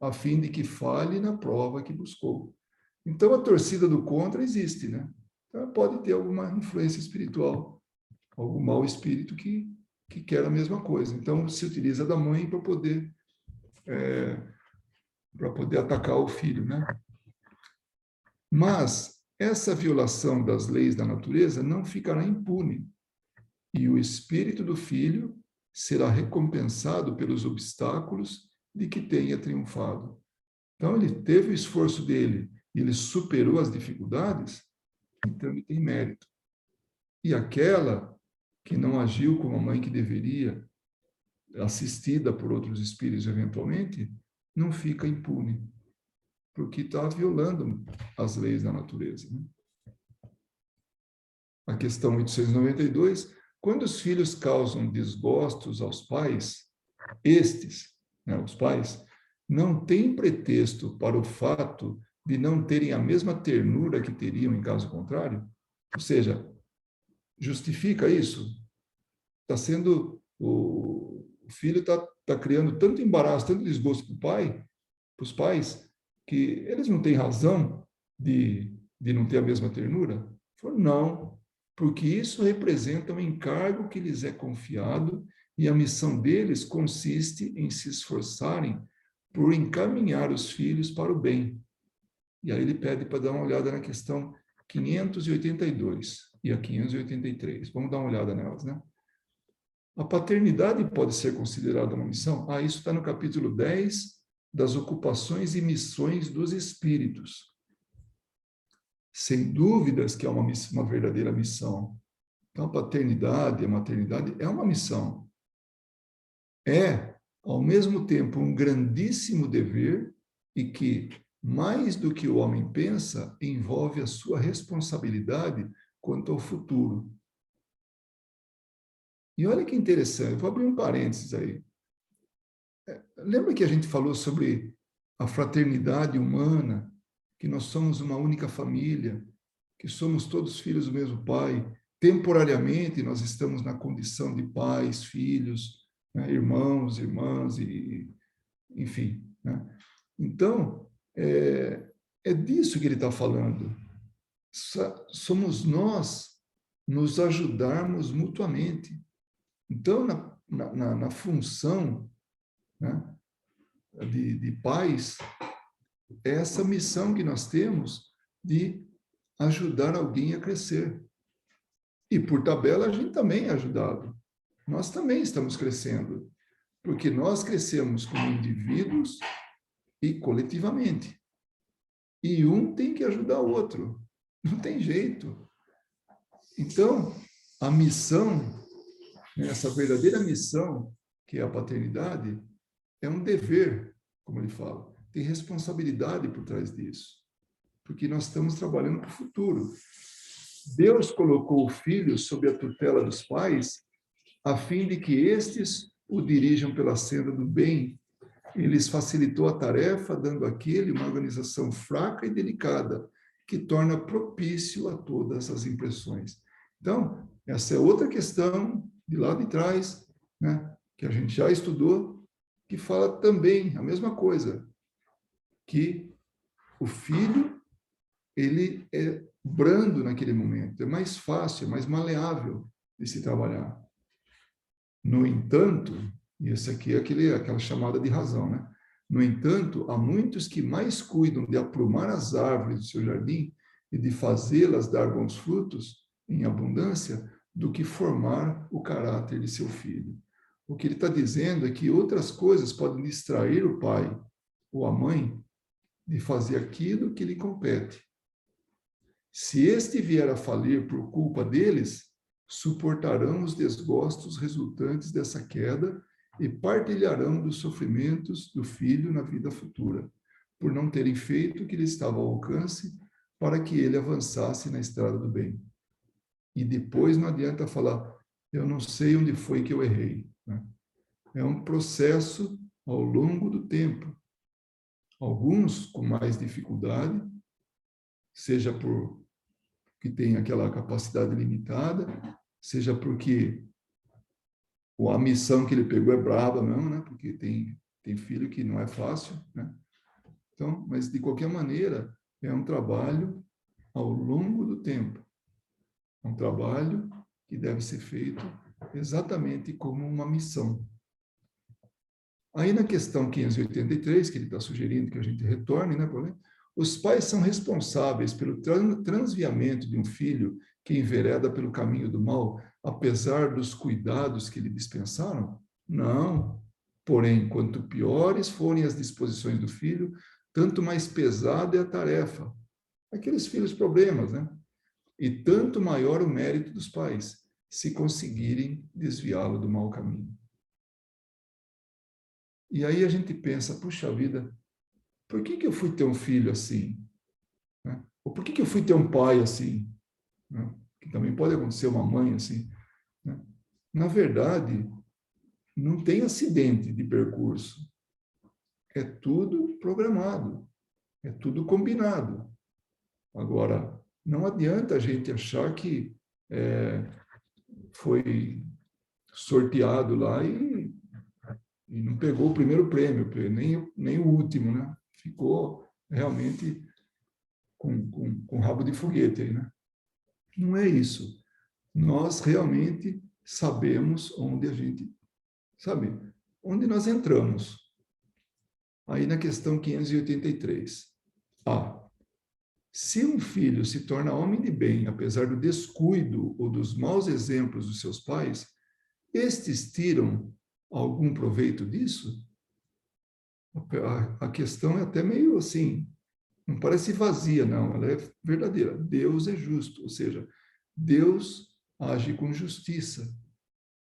a fim de que falhe na prova que buscou. Então, a torcida do contra existe, né? Então, pode ter alguma influência espiritual, algum mau espírito que quer a mesma coisa. Então, se utiliza da mãe para poder atacar o filho, né? Mas essa violação das leis da natureza não ficará impune, e o espírito do filho será recompensado pelos obstáculos de que tenha triunfado. Então, ele teve o esforço dele, ele superou as dificuldades, então ele tem mérito. E aquela que não agiu como a mãe que deveria, assistida por outros espíritos eventualmente, não fica impune, porque está violando as leis da natureza, né? A questão 892, quando os filhos causam desgostos aos pais, estes, né, os pais, não têm pretexto para o fato de não terem a mesma ternura que teriam em caso contrário? Ou seja, justifica isso? Está sendo, o filho está criando tanto embaraço, tanto desgosto para os pais, que eles não têm razão de não ter a mesma ternura? Não, porque isso representa um encargo que lhes é confiado e a missão deles consiste em se esforçarem por encaminhar os filhos para o bem. E aí ele pede para dar uma olhada na questão 582 e a 583. Vamos dar uma olhada nelas, né? A paternidade pode ser considerada uma missão? Isso está no capítulo 10 das ocupações e missões dos espíritos. Sem dúvidas que é uma verdadeira missão. Então, a paternidade, a maternidade é uma missão. É, ao mesmo tempo, um grandíssimo dever e que, mais do que o homem pensa, envolve a sua responsabilidade quanto ao futuro. E olha que interessante, vou abrir um parênteses aí. Lembra que a gente falou sobre a fraternidade humana, que nós somos uma única família, que somos todos filhos do mesmo pai? Temporariamente, nós estamos na condição de pais, filhos, né, irmãos, irmãs, enfim. Né? Então, é disso que ele está falando. Somos nós nos ajudarmos mutuamente. Então, na função, né, de pais, é essa missão que nós temos de ajudar alguém a crescer. E, por tabela, a gente também é ajudado. Nós também estamos crescendo, porque nós crescemos como indivíduos e coletivamente. E um tem que ajudar o outro. Não tem jeito. Então, a missão, essa verdadeira missão, que é a paternidade, é um dever, como ele fala. Tem responsabilidade por trás disso. Porque nós estamos trabalhando para o futuro. Deus colocou o filho sob a tutela dos pais, a fim de que estes o dirijam pela senda do bem. Ele lhes facilitou a tarefa, dando àquele uma organização fraca e delicada, que torna propício a todas as impressões. Então, essa é outra questão de lá de trás, né, que a gente já estudou, que fala também a mesma coisa, que o filho, ele é brando naquele momento, é mais fácil, é mais maleável de se trabalhar. No entanto, e essa aqui é aquela chamada de razão, né? No entanto, há muitos que mais cuidam de aprumar as árvores do seu jardim e de fazê-las dar bons frutos em abundância do que formar o caráter de seu filho. O que ele está dizendo é que outras coisas podem distrair o pai ou a mãe de fazer aquilo que lhe compete. Se este vier a falir por culpa deles, suportarão os desgostos resultantes dessa queda e partilharão dos sofrimentos do filho na vida futura, por não terem feito o que lhe estava ao alcance para que ele avançasse na estrada do bem. E depois não adianta falar, eu não sei onde foi que eu errei. Né? É um processo ao longo do tempo. Alguns com mais dificuldade, seja por que tem aquela capacidade limitada, seja porque a missão que ele pegou é braba mesmo, né? Porque tem filho que não é fácil, né? Então, mas de qualquer maneira, é um trabalho ao longo do tempo. É um trabalho que deve ser feito exatamente como uma missão. Aí na questão 583, que ele está sugerindo que a gente retorne, né, Paulinho? Os pais são responsáveis pelo transviamento de um filho que envereda pelo caminho do mal, apesar dos cuidados que lhe dispensaram? Não. Porém, quanto piores forem as disposições do filho, tanto mais pesada é a tarefa. Aqueles filhos problemas, né? E tanto maior o mérito dos pais, se conseguirem desviá-lo do mau caminho. E aí a gente pensa, puxa vida, por que eu fui ter um filho assim? Né? Ou por que eu fui ter um pai assim? Né? Que também pode acontecer uma mãe assim. Né? Na verdade, não tem acidente de percurso. É tudo programado. É tudo combinado. Agora, não adianta a gente achar que foi sorteado lá e não pegou o primeiro prêmio, nem o último, né? Ficou realmente com rabo de foguete aí, né? Não é isso. Nós realmente sabemos onde a gente, sabe, onde nós entramos. Aí na questão 583. Se um filho se torna homem de bem, apesar do descuido ou dos maus exemplos dos seus pais, estes tiram algum proveito disso? A questão é até meio assim, não parece vazia, não, ela é verdadeira. Deus é justo, ou seja, Deus age com justiça.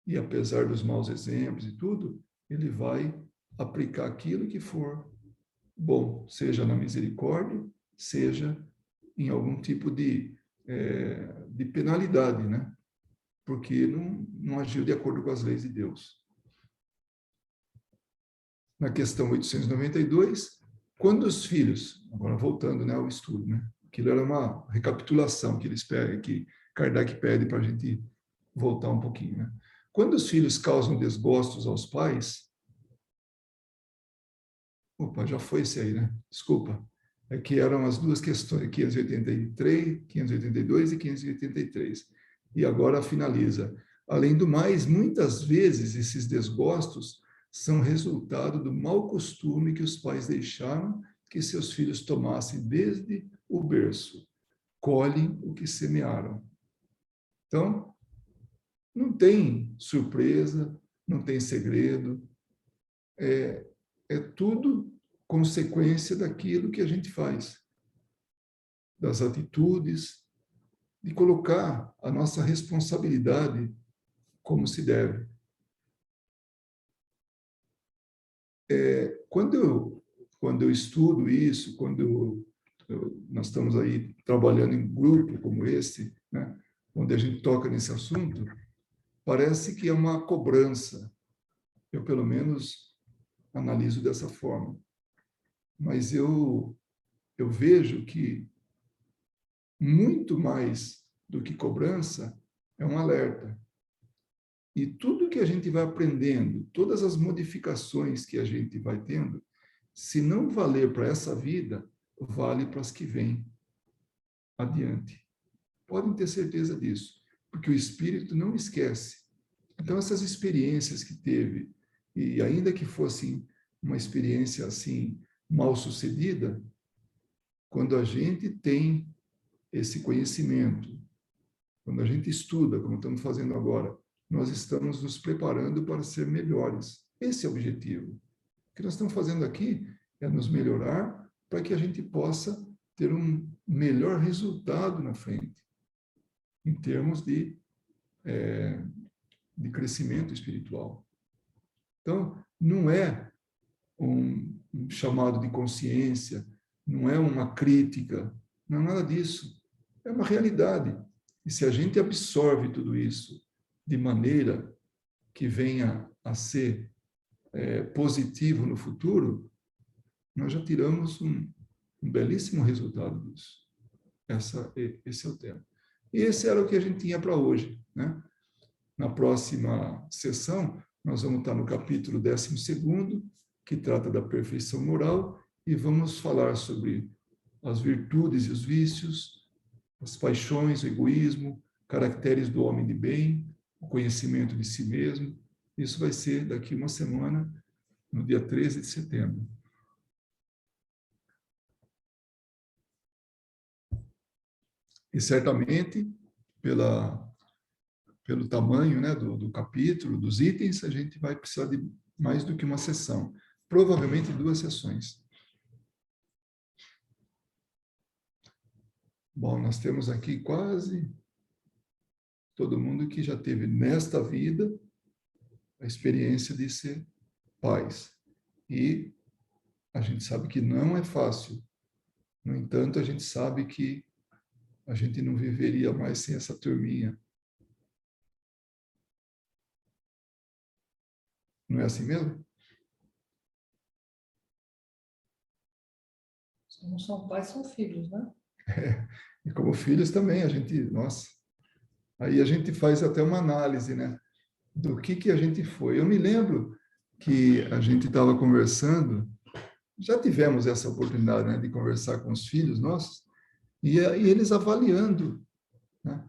E apesar dos maus exemplos e tudo, ele vai aplicar aquilo que for bom, seja na misericórdia, seja em algum tipo de penalidade, né? Porque não agiu de acordo com as leis de Deus. Na questão 892, quando os filhos, agora voltando, né, ao estudo, né? Aquilo era uma recapitulação que Kardec pede para a gente voltar um pouquinho, né? Quando os filhos causam desgostos aos pais, opa, já foi esse aí, né? Desculpa. É que eram as duas questões, 583, 582 e 583. E agora finaliza. Além do mais, muitas vezes esses desgostos são resultado do mau costume que os pais deixaram que seus filhos tomassem desde o berço. Colhem o que semearam. Então, não tem surpresa, não tem segredo. É tudo consequência daquilo que a gente faz, das atitudes, de colocar a nossa responsabilidade como se deve. Quando eu estudo isso, nós estamos aí trabalhando em grupo como esse, né, onde a gente toca nesse assunto, parece que é uma cobrança. Eu, pelo menos, analiso dessa forma. Mas eu vejo que muito mais do que cobrança é um alerta. E tudo que a gente vai aprendendo, todas as modificações que a gente vai tendo, se não valer para essa vida, vale para as que vêm adiante. Podem ter certeza disso, porque o espírito não esquece. Então, essas experiências que teve, e ainda que fosse uma experiência assim, mal sucedida, quando a gente tem esse conhecimento, quando a gente estuda, como estamos fazendo agora, nós estamos nos preparando para ser melhores. Esse é o objetivo. O que nós estamos fazendo aqui é nos melhorar para que a gente possa ter um melhor resultado na frente, em termos de crescimento espiritual. Então, não é um chamado de consciência, não é uma crítica, não é nada disso. É uma realidade. E se a gente absorve tudo isso de maneira que venha a ser positivo no futuro, nós já tiramos um belíssimo resultado disso. Esse é o tema. E esse era o que a gente tinha para hoje, né? Na próxima sessão, nós vamos estar no capítulo 12º, que trata da perfeição moral, e vamos falar sobre as virtudes e os vícios, as paixões, o egoísmo, caracteres do homem de bem, o conhecimento de si mesmo. Isso vai ser daqui uma semana, no dia 13 de setembro. E certamente, pelo tamanho, né, do capítulo, dos itens, a gente vai precisar de mais do que uma sessão. Provavelmente 2 sessões. Bom, nós temos aqui quase todo mundo que já teve nesta vida a experiência de ser pais. E a gente sabe que não é fácil. No entanto, a gente sabe que a gente não viveria mais sem essa turminha. Não é assim mesmo? Se não são pais, são filhos, né? E como filhos também, a gente, nossa, aí a gente faz até uma análise, né, do que a gente foi. Eu me lembro que a gente estava conversando, já tivemos essa oportunidade, né, de conversar com os filhos nossos, e eles avaliando, né,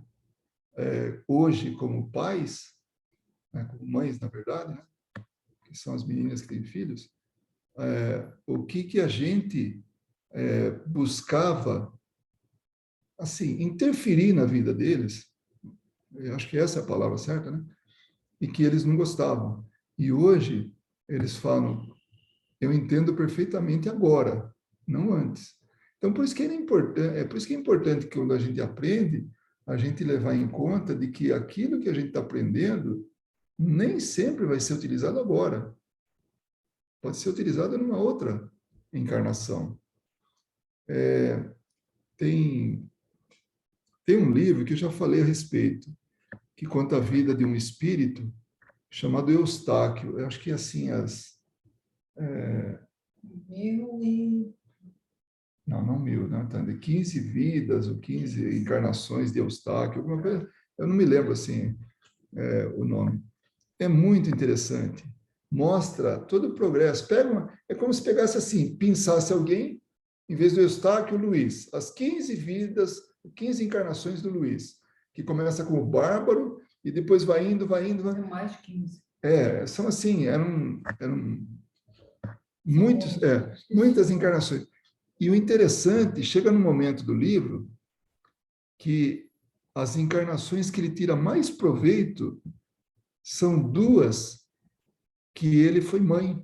hoje como pais, né, como mães, na verdade, né, que são as meninas que têm filhos, o que a gente buscava, assim, interferir na vida deles. Eu acho que essa é a palavra certa, né? e que eles não gostavam. E hoje eles falam, eu entendo perfeitamente agora, não antes. Então, por isso que por isso que é importante que quando a gente aprende, a gente levar em conta de que aquilo que a gente está aprendendo nem sempre vai ser utilizado agora. Pode ser utilizado numa outra encarnação. Tem um livro que eu já falei a respeito, que conta a vida de um espírito chamado Eustáquio. Eu acho que assim não 1000, né? Tá, de 15 vidas ou 15 encarnações de Eustáquio, alguma coisa, eu não me lembro assim o nome. É muito interessante. Mostra todo o progresso. É como se pegasse assim, pinçasse alguém, em vez do Eustáquio, o Luiz. As 15 vidas, 15 encarnações do Luiz, que começa com o bárbaro e depois vai indo. Mais de 15. São assim, eram muitas encarnações. E o interessante, chega no momento do livro que as encarnações que ele tira mais proveito são duas que ele foi mãe,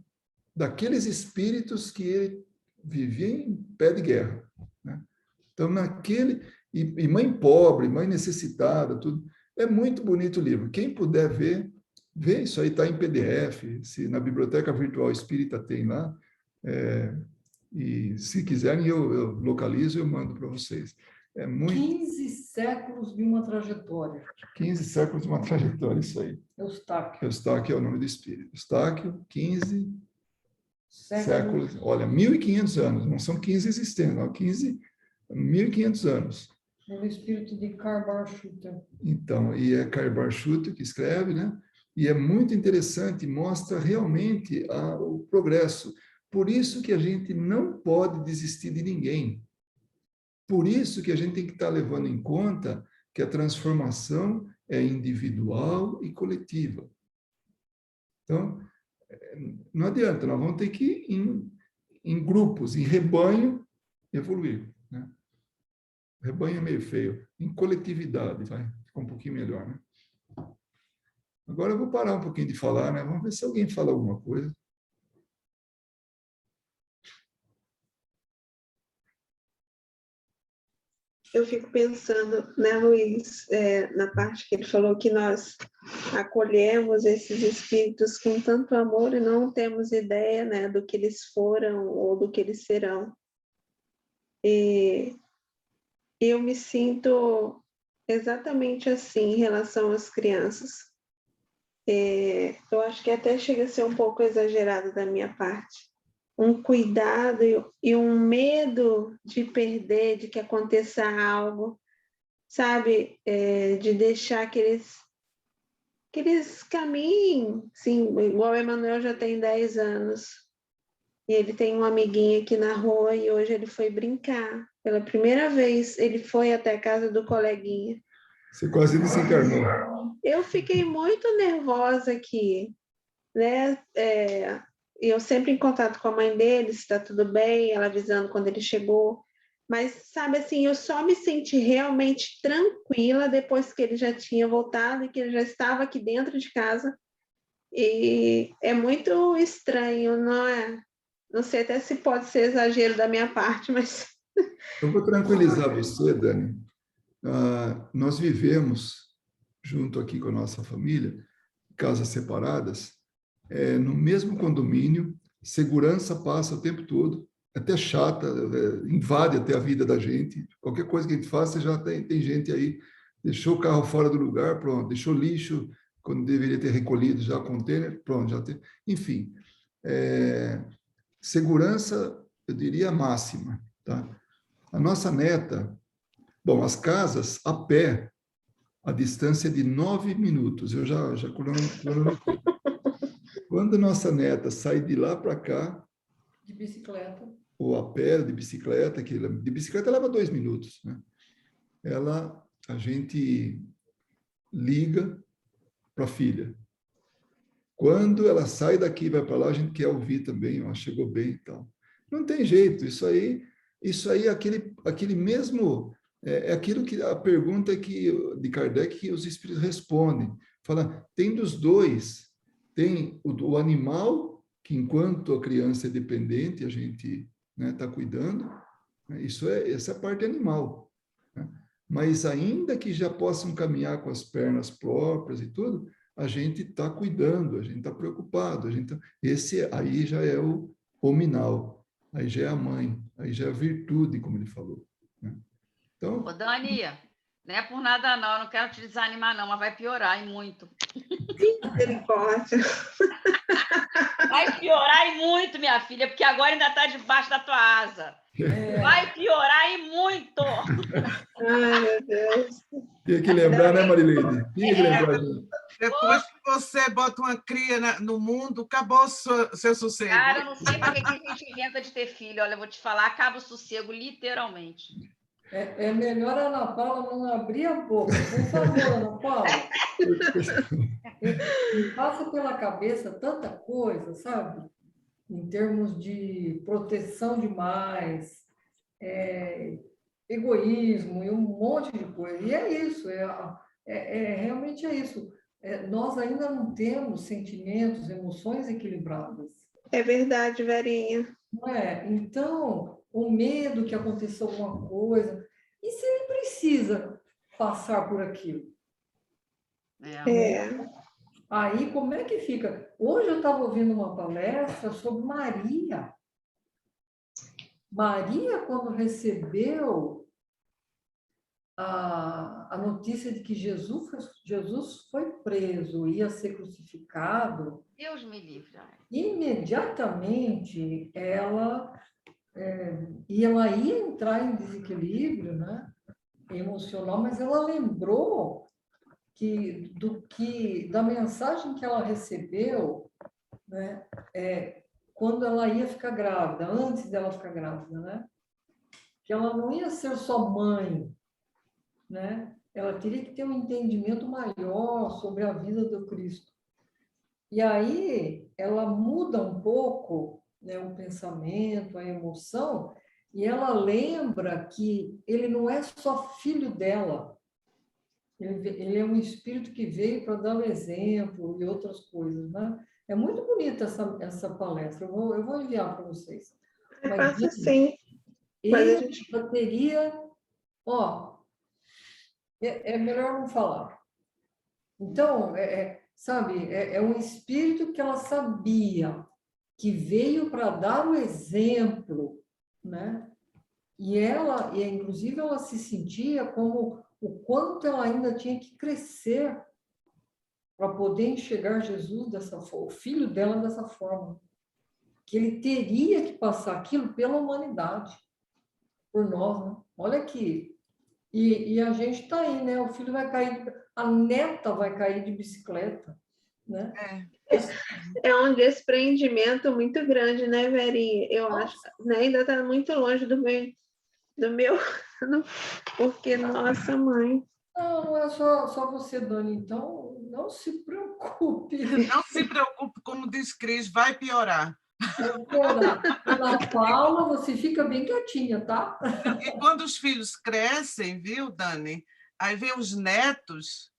daqueles espíritos que ele vivia em pé de guerra. Né? Então, e mãe pobre, mãe necessitada, tudo. É muito bonito o livro. Quem puder ver, vê, isso aí está em PDF, se na Biblioteca Virtual Espírita tem lá, e se quiserem eu localizo e eu mando para vocês. 15 séculos de uma trajetória. 15 séculos de uma trajetória, isso aí. Eustáquio. Eustáquio é o nome do espírito. Eustáquio, 15 séculos. Olha, 1.500 anos, não são 15 existentes, não, 1.500 anos. É o espírito de Karl Schutter. Então, e é Karl Schutter que escreve, né? E é muito interessante, mostra realmente o progresso. Por isso que a gente não pode desistir de ninguém. Por isso que a gente tem que estar levando em conta que a transformação é individual e coletiva. Então, não adianta, nós vamos ter que ir em grupos, em rebanho, evoluir. Né? Rebanho é meio feio. Em coletividade, vai ficar um pouquinho melhor. Né? Agora eu vou parar um pouquinho de falar, né? Vamos ver se alguém fala alguma coisa. Eu fico pensando, né, Luiz, na parte que ele falou que nós acolhemos esses espíritos com tanto amor e não temos ideia, né, do que eles foram ou do que eles serão. E eu me sinto exatamente assim em relação às crianças. Eu acho que até chega a ser um pouco exagerado da minha parte. Um cuidado e um medo de perder, de que aconteça algo, sabe? De deixar que eles caminhem, sim, igual o Emanuel já tem 10 anos, e ele tem um amiguinho aqui na rua e hoje ele foi brincar. Pela primeira vez, ele foi até a casa do coleguinha. Você quase desencarnou. Eu fiquei muito nervosa aqui, né? Eu sempre em contato com a mãe dele, se está tudo bem, ela avisando quando ele chegou. Mas, sabe assim, eu só me senti realmente tranquila depois que ele já tinha voltado e que ele já estava aqui dentro de casa. E é muito estranho, não é? Não sei até se pode ser exagero da minha parte, mas... Eu vou tranquilizar você, Dani. Nós vivemos, junto aqui com a nossa família, casas separadas, no mesmo condomínio, segurança passa o tempo todo, até chata, invade até a vida da gente. Qualquer coisa que a gente faça, já tem gente aí, deixou o carro fora do lugar, pronto, deixou lixo, quando deveria ter recolhido já container, pronto, já tem. Enfim, segurança, eu diria, máxima. Tá? A nossa neta, bom, as casas, a pé, a distância é de 9 minutos, eu já cronometrei. Quando nossa neta sai de lá para cá, de bicicleta, ou a pé, de bicicleta, de bicicleta leva 2 minutos, né? A gente liga para a filha. Quando ela sai daqui e vai para lá, a gente quer ouvir também, ela chegou bem e tal. Não tem jeito, isso aí é aquele mesmo, é aquilo que a pergunta de Kardec que os espíritos respondem. fala, tem dos dois. Tem o animal, que enquanto a criança é dependente, a gente, né, está cuidando, né? Essa é a parte animal, né? Mas ainda que já possam caminhar com as pernas próprias e tudo, a gente está cuidando, a gente está preocupado. Esse aí já é o hominal, aí já é a mãe, aí já é a virtude, como ele falou, né? Então, Ô, Dani, não é por nada não, eu não quero te desanimar não, mas vai piorar e muito. Misericórdia. Vai piorar e muito, minha filha, porque agora ainda está debaixo da tua asa. Vai piorar e muito. Ai, meu Deus. tinha que lembrar, né, Marileide? Tinha que lembrar, gente. Depois que você bota uma cria no mundo, acabou seu sossego. Cara, eu não sei para que a gente inventa de ter filho. Olha, eu vou te falar, acaba o sossego, literalmente. É melhor a Ana Paula não abrir a boca. Por favor, Ana Paula. Me passa pela cabeça tanta coisa, sabe? Em termos de proteção demais, egoísmo e um monte de coisa. E é isso, realmente é isso. Nós ainda não temos sentimentos, emoções equilibradas. É verdade, Verinha. Não é? Então, o medo que aconteça alguma coisa, e se ele precisa passar por aquilo? Aí, como é que fica? Hoje eu estava ouvindo uma palestra sobre Maria. Maria, quando recebeu a notícia de que Jesus foi preso, ia ser crucificado, Deus me livre. imediatamente ela ia entrar em desequilíbrio, né, emocional, mas ela lembrou da mensagem que ela recebeu, né, quando ela ia ficar grávida, antes dela ficar grávida, né, que ela não ia ser só mãe, né, ela teria que ter um entendimento maior sobre a vida do Cristo. E aí ela muda um pouco, né, o pensamento, a emoção, e ela lembra que ele não é só filho dela, ele é um espírito que veio para dar o exemplo e outras coisas, né? É muito bonita essa palestra, eu vou enviar para vocês. Mas, Passa sim. ele teria, é melhor não falar. Então, sabe, é um espírito que ela sabia que veio para dar o exemplo, né? E inclusive, ela se sentia como o quanto ela ainda tinha que crescer para poder enxergar Jesus dessa forma, o filho dela dessa forma, que ele teria que passar aquilo pela humanidade, por nós, né? Olha aqui, e a gente está aí, né? O filho vai cair, a neta vai cair de bicicleta, né? É um desprendimento muito grande, né, Verinha? Eu acho, né, ainda está muito longe do meu, porque, nossa, mãe. Não é só você, Dani, então não se preocupe. Não se preocupe, como diz Cris, vai piorar. Na Paula, você fica bem quietinha, tá? E quando os filhos crescem, viu, Dani? Aí vem os netos,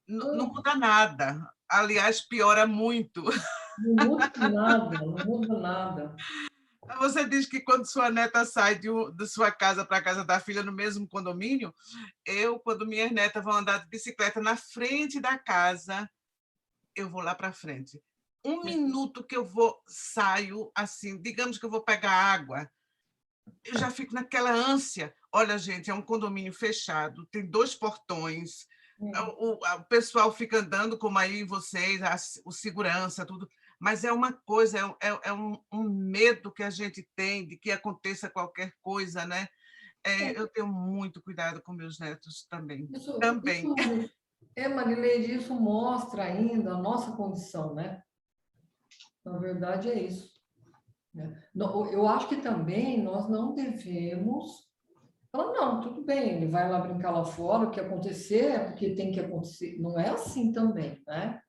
não muda nada. Aliás, piora muito. Não muda nada. Você diz que quando sua neta sai de sua casa para a casa da filha no mesmo condomínio, quando minhas netas vão andar de bicicleta na frente da casa, eu vou lá para frente. Um minuto que eu saio, assim, digamos que eu vou pegar água, eu já fico naquela ânsia. Olha, gente, é um condomínio fechado, tem 2 portões, o pessoal fica andando como aí vocês, o segurança, tudo, mas é uma coisa, é um medo que a gente tem de que aconteça qualquer coisa, né? Eu tenho muito cuidado com meus netos também. Marileide, isso mostra ainda a nossa condição, né? Na verdade, é isso. Eu acho que também nós não devemos falar, não, tudo bem, ele vai lá brincar lá fora, o que acontecer é porque tem que acontecer. Não é assim também, né?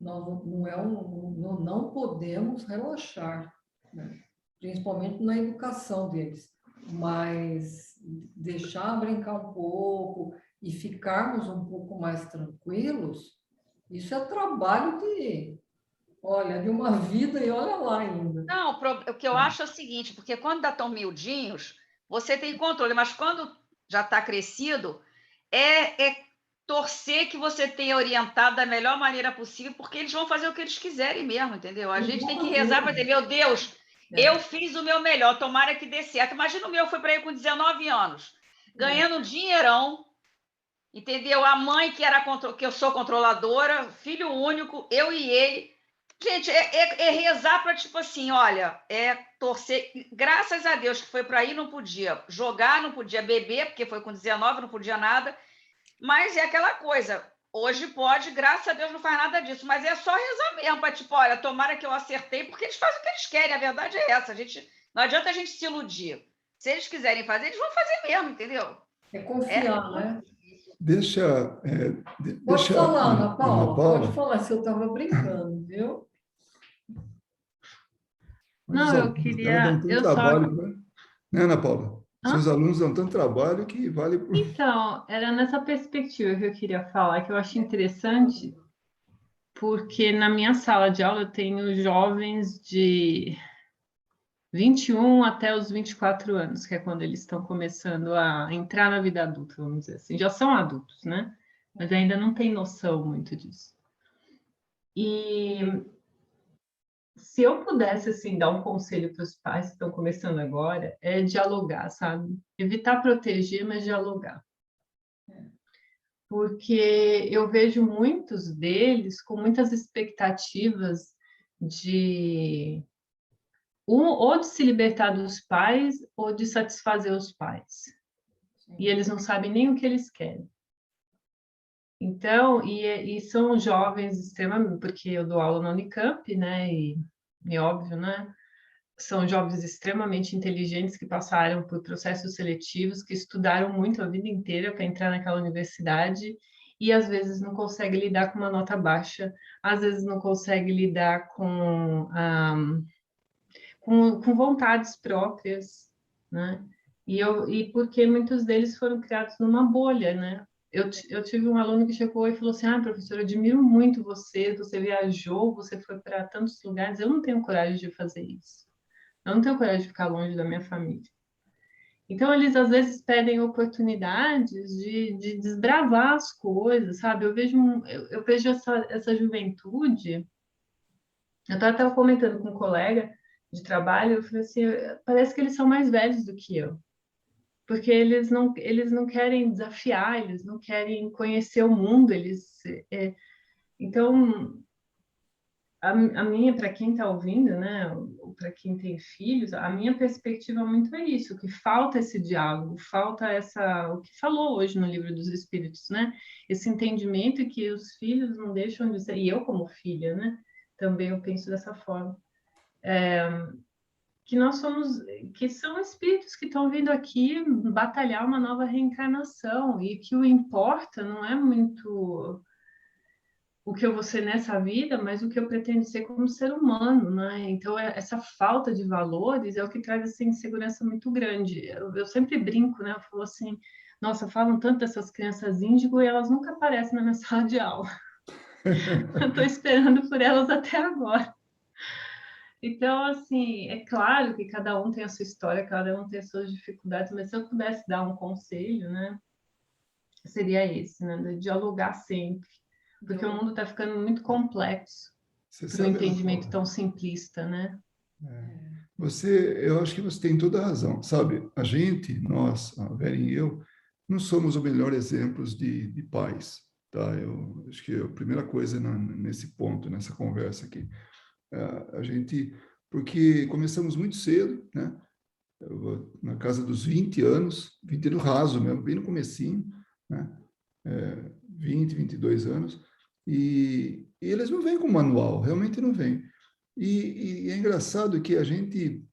Não podemos relaxar, né? Principalmente na educação deles, mas deixar brincar um pouco e ficarmos um pouco mais tranquilos, isso é trabalho de uma vida e olha lá ainda. Não, o que eu acho é o seguinte, porque quando ainda estão miudinhos, você tem controle, mas quando já está crescido, é torcer que você tenha orientado da melhor maneira possível, porque eles vão fazer o que eles quiserem mesmo, entendeu? A gente tem que rezar para dizer, meu Deus, eu fiz o meu melhor, tomara que dê certo. Imagina o meu, foi para ele com 19 anos, ganhando um dinheirão, entendeu? A mãe que eu sou controladora, filho único, eu e ele. Gente, é rezar para, tipo assim, olha, torcer. Graças a Deus que foi para aí, não podia jogar, não podia beber, porque foi com 19, não podia nada. Mas é aquela coisa, hoje pode, graças a Deus não faz nada disso, mas é só rezar mesmo, para tipo, olha, tomara que eu acertei, porque eles fazem o que eles querem, a verdade é essa, não adianta a gente se iludir. Se eles quiserem fazer, eles vão fazer mesmo, entendeu? É confiar, né? Pode Deixa falar, Ana Paula, Paula. pode falar, se eu estava brincando, viu? Não, eu queria... Né, Ana Paula? Seus alunos dão tanto trabalho que vale por... Então, era nessa perspectiva que eu queria falar, que eu acho interessante, porque na minha sala de aula eu tenho jovens de 21 até os 24 anos, que é quando eles estão começando a entrar na vida adulta, vamos dizer assim. Já são adultos, né? Mas ainda não tem noção muito disso. E se eu pudesse, assim, dar um conselho para os pais que estão começando agora, é dialogar, sabe? Evitar proteger, mas dialogar. Porque eu vejo muitos deles com muitas expectativas ou de se libertar dos pais ou de satisfazer os pais. E eles não sabem nem o que eles querem. Então, e são jovens extremamente, porque eu dou aula na Unicamp, né, e óbvio, né, são jovens extremamente inteligentes que passaram por processos seletivos, que estudaram muito a vida inteira para entrar naquela universidade e às vezes não conseguem lidar com uma nota baixa, às vezes não conseguem lidar com vontades próprias, né? E porque muitos deles foram criados numa bolha, né? Eu tive um aluno que chegou e falou assim, professora, eu admiro muito você viajou, você foi para tantos lugares, eu não tenho coragem de fazer isso. Eu não tenho coragem de ficar longe da minha família. Então, eles às vezes pedem oportunidades de desbravar as coisas, sabe? Eu vejo essa juventude. Eu estava comentando com um colega de trabalho, eu falei assim, parece que eles são mais velhos do que eu. Porque eles não querem desafiar, eles não querem conhecer o mundo, então, a minha, para quem está ouvindo, né, ou para quem tem filhos, a minha perspectiva muito é isso, que falta esse diálogo, falta o que falou hoje no Livro dos Espíritos, né, esse entendimento que os filhos não deixam de ser, e eu como filha, né, também eu penso dessa forma, que são espíritos que estão vindo aqui batalhar uma nova reencarnação, e que o importa não é muito o que eu vou ser nessa vida, mas o que eu pretendo ser como ser humano, né? Então, essa falta de valores é o que traz essa insegurança muito grande. Eu sempre brinco, né? Eu falo assim, nossa, falam tanto dessas crianças índigo e elas nunca aparecem na minha sala de aula. Eu estou esperando por elas até agora. Então, assim, é claro que cada um tem a sua história, cada um tem as suas dificuldades, mas se eu pudesse dar um conselho, né? Seria esse, né? De dialogar sempre. Porque o mundo está ficando muito complexo para um entendimento tão simplista, né? Eu acho que você tem toda a razão. Sabe, a gente, nós, a Vera e eu, não somos o melhor exemplo de pais, tá? Eu acho que a primeira coisa nesse ponto, nessa conversa aqui, porque começamos muito cedo, né? Na casa dos 20 anos, 20 anos raso mesmo, bem no comecinho, né? 20, 22 anos, e eles não vêm com manual, realmente não vêm. E é engraçado que a gente,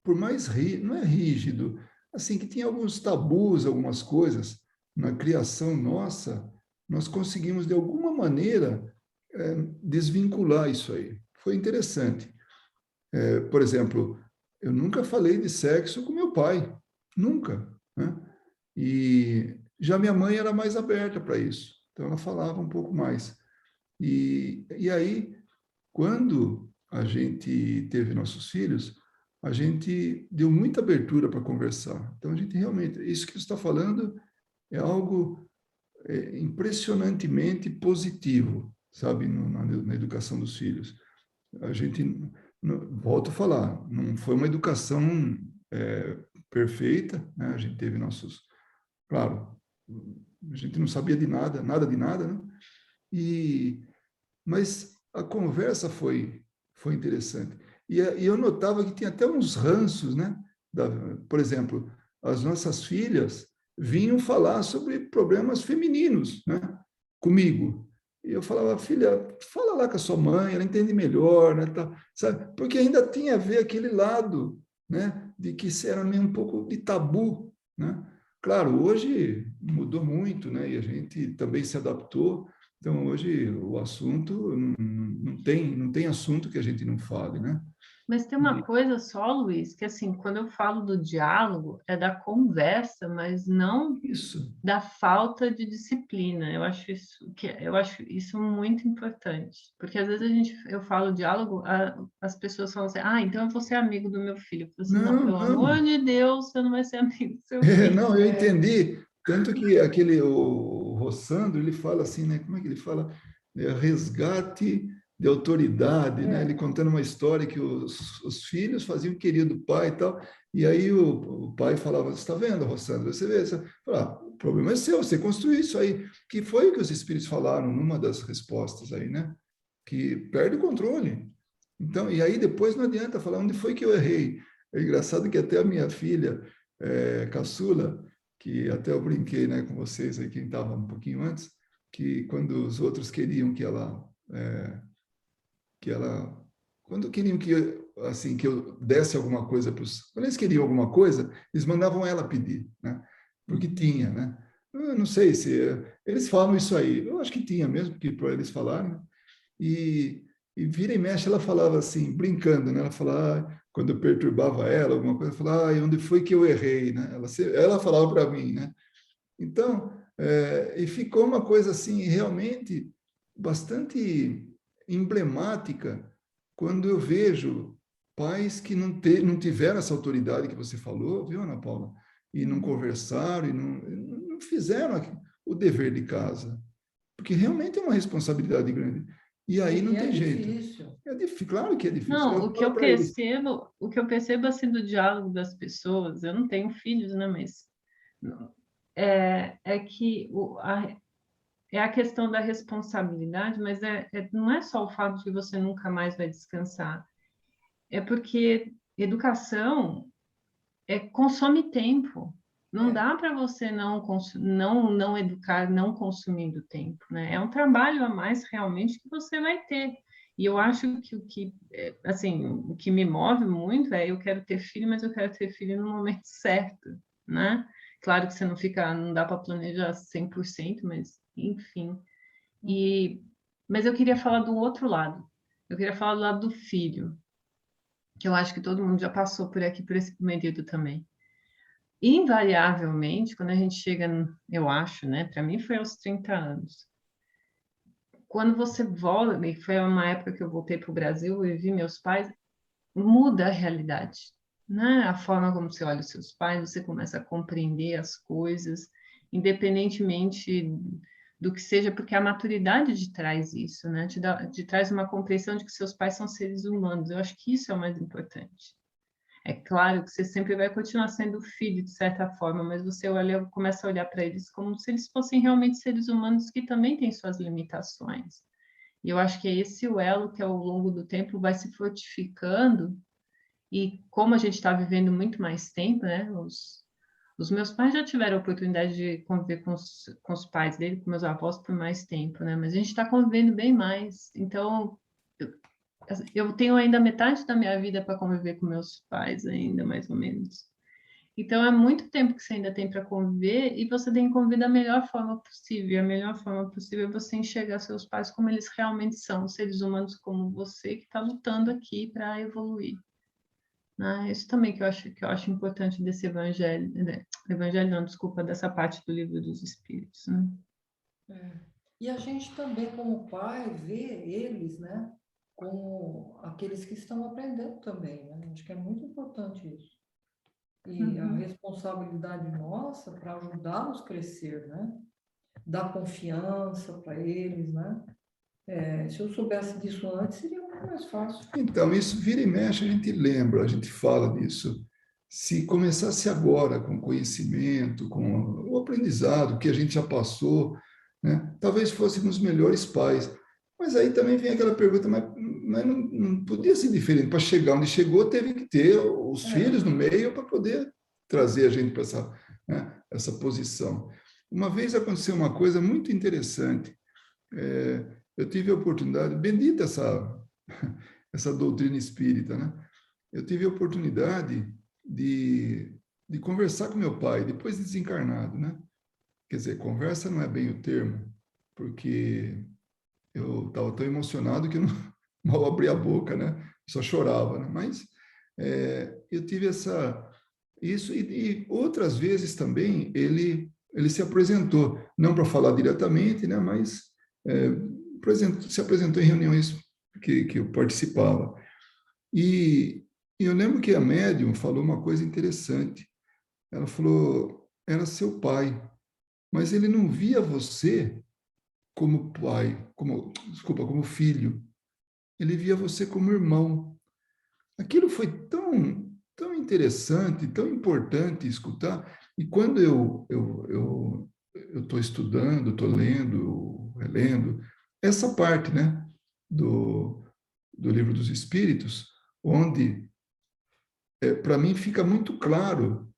por mais não é rígido, assim, que tinha alguns tabus, algumas coisas na criação nossa, nós conseguimos, de alguma maneira, desvincular isso aí. Foi interessante. Por exemplo, eu nunca falei de sexo com meu pai, nunca, né? E já minha mãe era mais aberta para isso, então ela falava um pouco mais. E aí, quando a gente teve nossos filhos, a gente deu muita abertura para conversar. Então, a gente realmente, isso que você está falando é algo impressionantemente positivo, sabe, na educação dos filhos. A gente, volto a falar, não foi uma educação perfeita, né? A gente teve nossos, claro, a gente não sabia de nada, nada de nada, né? Mas a conversa foi interessante. E eu notava que tinha até uns ranços, né? Por exemplo, as nossas filhas vinham falar sobre problemas femininos, né? Comigo. E eu falava, filha, fala lá com a sua mãe, ela entende melhor, né? Tá, sabe? Porque ainda tinha a ver aquele lado, né? De que isso era meio um pouco de tabu, né? Claro, hoje mudou muito, né? E a gente também se adaptou. Então, hoje, o assunto, não tem assunto que a gente não fale, né? Mas tem uma coisa só, Luiz, que assim, quando eu falo do diálogo, é da conversa, mas não Isso. da falta de disciplina. Eu acho isso muito importante, porque às vezes eu falo diálogo, as pessoas falam assim: "Ah, então eu vou ser amigo do meu filho". Eu falo assim: "Não, Não, pelo amor não. de Deus, você não vai ser amigo do seu filho". Não, eu entendi. Tanto que o Rossandro, ele fala assim, né? Como é que ele fala? Resgate de autoridade, né? Ele contando uma história que os filhos faziam o que queria do pai e tal. E aí o pai falava, você está vendo, Rossandro? Você vê? Você fala, o problema é seu, você construiu isso aí. Que foi o que os espíritos falaram numa das respostas aí, né? Que perde o controle. Então, e aí depois não adianta falar onde foi que eu errei. É engraçado que até a minha filha, caçula, que até eu brinquei, né, com vocês aí, quem estava um pouquinho antes, que quando os outros queriam que ela, quando queriam assim, que eu desse alguma coisa para os, quando eles queriam alguma coisa, eles mandavam ela pedir, né, porque tinha, né. Eu não sei se eles falam isso aí, eu acho que tinha mesmo, porque para eles falarem, né? E vira e mexe, ela falava assim, brincando, né? Ela falava, quando eu perturbava ela, alguma coisa, ela falava, onde foi que eu errei, né? Ela falava para mim, né? Então, e ficou uma coisa assim, realmente bastante emblemática quando eu vejo pais que não tiveram essa autoridade que você falou, viu, Ana Paula? E não conversaram, e não fizeram o dever de casa. Porque realmente é uma responsabilidade grande. E aí não tem jeito. Difícil. É difícil, claro que é difícil. Não, Eu falo para eles. o que eu percebo assim do diálogo das pessoas, eu não tenho filhos, né, mas é que é a questão da responsabilidade, mas não é só o fato de que você nunca mais vai descansar, é porque educação consome tempo. Não dá para você não educar, não consumindo tempo, né? É um trabalho a mais realmente que você vai ter. E eu acho que assim, o que me move muito é eu quero ter filho, mas eu quero ter filho no momento certo, né? Claro que você não dá para planejar 100%, mas enfim. Mas eu queria falar do outro lado. Eu queria falar do lado do filho, que eu acho que todo mundo já passou por aqui por esse período também. Invariavelmente, quando a gente chega, eu acho, né? Para mim foi aos 30 anos. Quando você volta, e foi uma época que eu voltei para o Brasil e vi meus pais, muda a realidade, né? A forma como você olha os seus pais, você começa a compreender as coisas, independentemente do que seja, porque a maturidade te traz isso, né? Te traz uma compreensão de que seus pais são seres humanos. Eu acho que isso é o mais importante. É claro que você sempre vai continuar sendo filho, de certa forma, mas você começa a olhar para eles como se eles fossem realmente seres humanos que também têm suas limitações. E eu acho que é esse o elo que, ao longo do tempo, vai se fortificando. E como a gente está vivendo muito mais tempo, né? Os meus pais já tiveram a oportunidade de conviver com os pais dele, com meus avós, por mais tempo, né? Mas a gente está convivendo bem mais. Então, eu tenho ainda metade da minha vida para conviver com meus pais ainda, mais ou menos. Então, é muito tempo que você ainda tem para conviver e você tem que conviver da melhor forma possível. E a melhor forma possível é você enxergar seus pais como eles realmente são, seres humanos como você, que está lutando aqui para evoluir. Isso também que eu acho importante desse evangelho, né? Evangelho não, desculpa, dessa parte do Livro dos Espíritos, né? E a gente também, como pai, vê eles, né, como aqueles que estão aprendendo também, né? Acho que é muito importante isso. E a responsabilidade nossa para ajudá-los a crescer, né? Dar confiança para eles, né? Se eu soubesse disso antes, seria muito mais fácil. Então, isso vira e mexe, a gente lembra, a gente fala disso. Se começasse agora com conhecimento, com o aprendizado que a gente já passou, né, talvez fôssemos melhores pais. Mas aí também vem aquela pergunta, mas não podia ser diferente. Para chegar onde chegou, teve que ter os filhos no meio para poder trazer a gente para essa, né, essa posição. Uma vez aconteceu uma coisa muito interessante. Eu tive a oportunidade, bendita essa doutrina espírita, né? Eu tive a oportunidade de conversar com meu pai, depois de desencarnado, né? Quer dizer, conversa não é bem o termo, porque eu estava tão emocionado que eu não mal abri a boca, né? Só chorava, né? Mas eu tive isso, e outras vezes também ele se apresentou, não para falar diretamente, né? Mas se apresentou em reuniões que eu participava. E eu lembro que a médium falou uma coisa interessante. Ela falou, era seu pai, mas ele não via você como pai, como filho. Ele via você como irmão. Aquilo foi tão interessante, tão importante escutar. E quando eu estou estudando, estou lendo, relendo, essa parte, né, do Livro dos Espíritos, onde, para mim, fica muito claro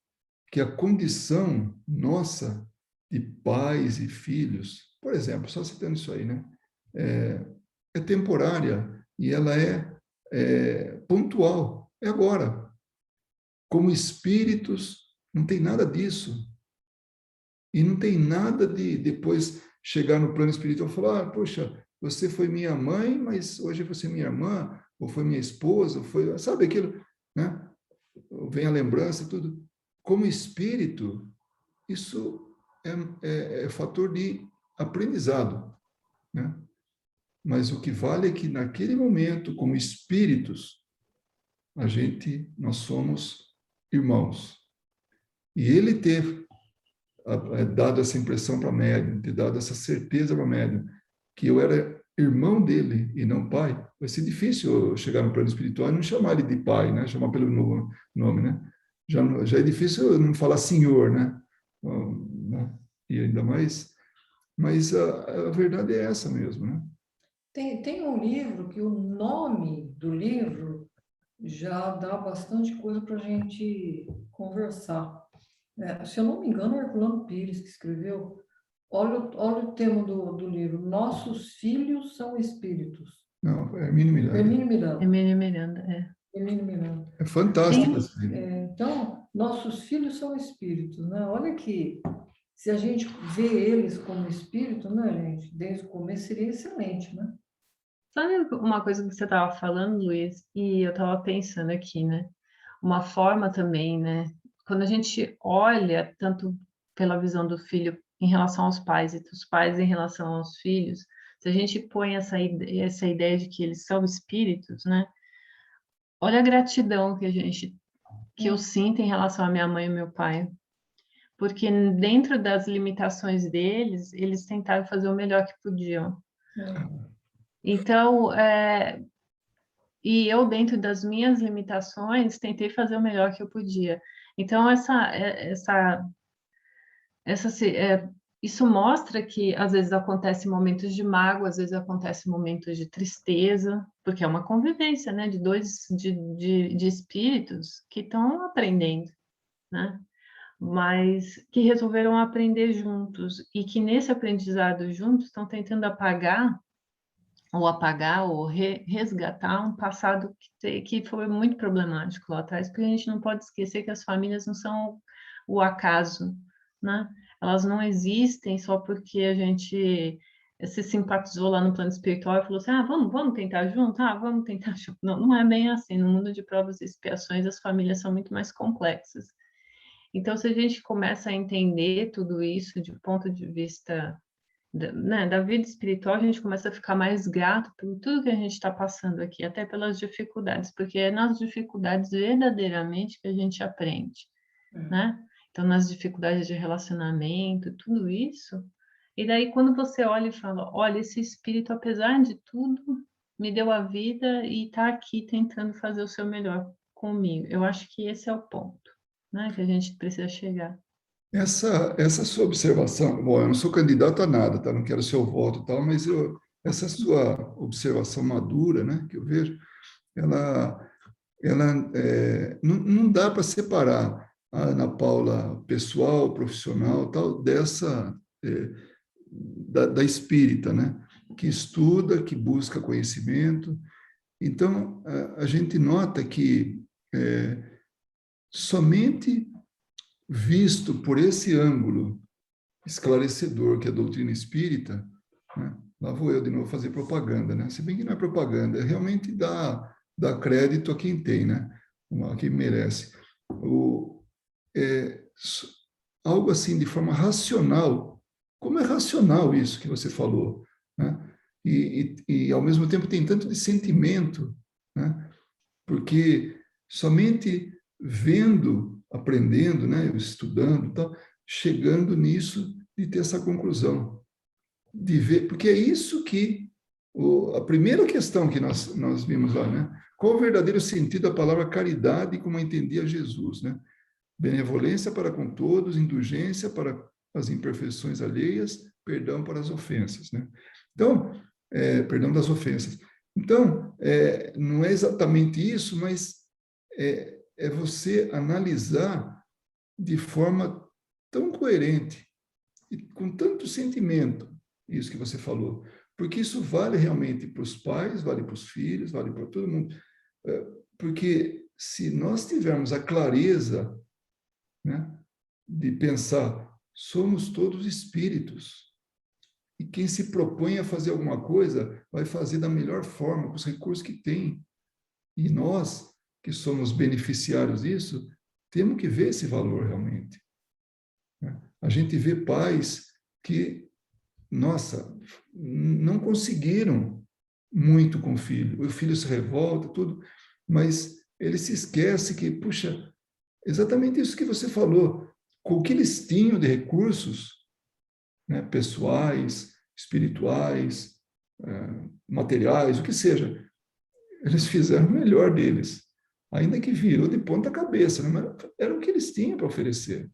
que a condição nossa de pais e filhos, por exemplo, só citando isso aí, né, é temporária e ela é pontual, é agora. Como espíritos, não tem nada disso. E não tem nada de depois chegar no plano espiritual e falar, poxa, você foi minha mãe, mas hoje você é minha irmã, ou foi minha esposa, ou foi, sabe aquilo, né? Vem a lembrança, tudo. Como espírito, isso é fator de aprendizado, né? Mas o que vale é que naquele momento, como espíritos, nós somos irmãos. E ele ter dado essa impressão para a médium, ter dado essa certeza para a médium, que eu era irmão dele e não pai, vai ser difícil eu chegar no plano espiritual e não chamar ele de pai, né? Chamar pelo nome, né? Já é difícil eu não falar senhor, né? E ainda mais... Mas a verdade é essa mesmo, né? Tem um livro que o nome do livro já dá bastante coisa para a gente conversar. Se eu não me engano, é Herculano Pires que escreveu. Olha o tema do livro. Nossos filhos são espíritos. Não, é Hermínio Miranda. Hermínio Miranda. Hermínio Miranda, Hermínio Miranda. É fantástico esse livro. Então, nossos filhos são espíritos, né? Olha que se a gente vê eles como espírito, né, gente? Desde o começo seria excelente, né? Sabe uma coisa que você estava falando, Luiz, e eu estava pensando aqui, né? Uma forma também, né? Quando a gente olha tanto pela visão do filho em relação aos pais e dos pais em relação aos filhos, se a gente põe essa ideia de que eles são espíritos, né? Olha a gratidão que eu sinto em relação à minha mãe e meu pai, porque dentro das limitações deles, eles tentaram fazer o melhor que podiam. Então, e eu, dentro das minhas limitações, tentei fazer o melhor que eu podia. Então, isso mostra que, às vezes, acontecem momentos de mágoa, às vezes, acontecem momentos de tristeza, porque é uma convivência, né, de espíritos que estão aprendendo, né? Mas que resolveram aprender juntos e que, nesse aprendizado juntos, estão tentando apagar ou resgatar um passado que foi muito problemático lá atrás, porque a gente não pode esquecer que as famílias não são o acaso, né? Elas não existem só porque a gente se simpatizou lá no plano espiritual e falou assim, vamos tentar junto? Vamos tentar junto. Não é bem assim. No mundo de provas e expiações, as famílias são muito mais complexas. Então, se a gente começa a entender tudo isso de ponto de vista da vida espiritual, a gente começa a ficar mais grato por tudo que a gente está passando aqui, até pelas dificuldades, porque é nas dificuldades verdadeiramente que a gente aprende, né? Então, nas dificuldades de relacionamento, tudo isso. E daí, quando você olha e fala, olha, esse espírito, apesar de tudo, me deu a vida e está aqui tentando fazer o seu melhor comigo. Eu acho que esse é o ponto, né, que a gente precisa chegar. Essa sua observação, bom, eu não sou candidato a nada, tá? Não quero seu voto e tal, mas essa sua observação madura, né, que eu vejo, não dá para separar a Ana Paula pessoal, profissional, tal, da espírita, né, que estuda, que busca conhecimento. Então, a gente nota que somente visto por esse ângulo esclarecedor que é a doutrina espírita, né? Lá vou eu de novo fazer propaganda, né? Se bem que não é propaganda, é realmente dar crédito a quem tem, né? A quem merece. Algo assim de forma racional. Como é racional isso que você falou, né? E ao mesmo tempo tem tanto de sentimento, né? Porque somente vendo, aprendendo, né, estudando, tal, chegando nisso de ter essa conclusão, de ver, porque é isso que a primeira questão que nós vimos lá, né? Qual o verdadeiro sentido da palavra caridade como entendia Jesus, né? Benevolência para com todos, indulgência para as imperfeições alheias, perdão para as ofensas, né? Então, perdão das ofensas. Então, não é exatamente isso, mas é você analisar de forma tão coerente e com tanto sentimento isso que você falou, porque isso vale realmente para os pais, vale para os filhos, vale para todo mundo, porque se nós tivermos a clareza, né, de pensar, somos todos espíritos, e quem se propõe a fazer alguma coisa vai fazer da melhor forma, com os recursos que tem, e nós, que somos beneficiários disso, temos que ver esse valor realmente. A gente vê pais que, nossa, não conseguiram muito com o filho se revolta, tudo, mas ele se esquece que, puxa, exatamente isso que você falou, com o que eles tinham de recursos, né, pessoais, espirituais, materiais, o que seja, eles fizeram o melhor deles, ainda que virou de ponta cabeça, né? Mas era o que eles tinham para oferecer.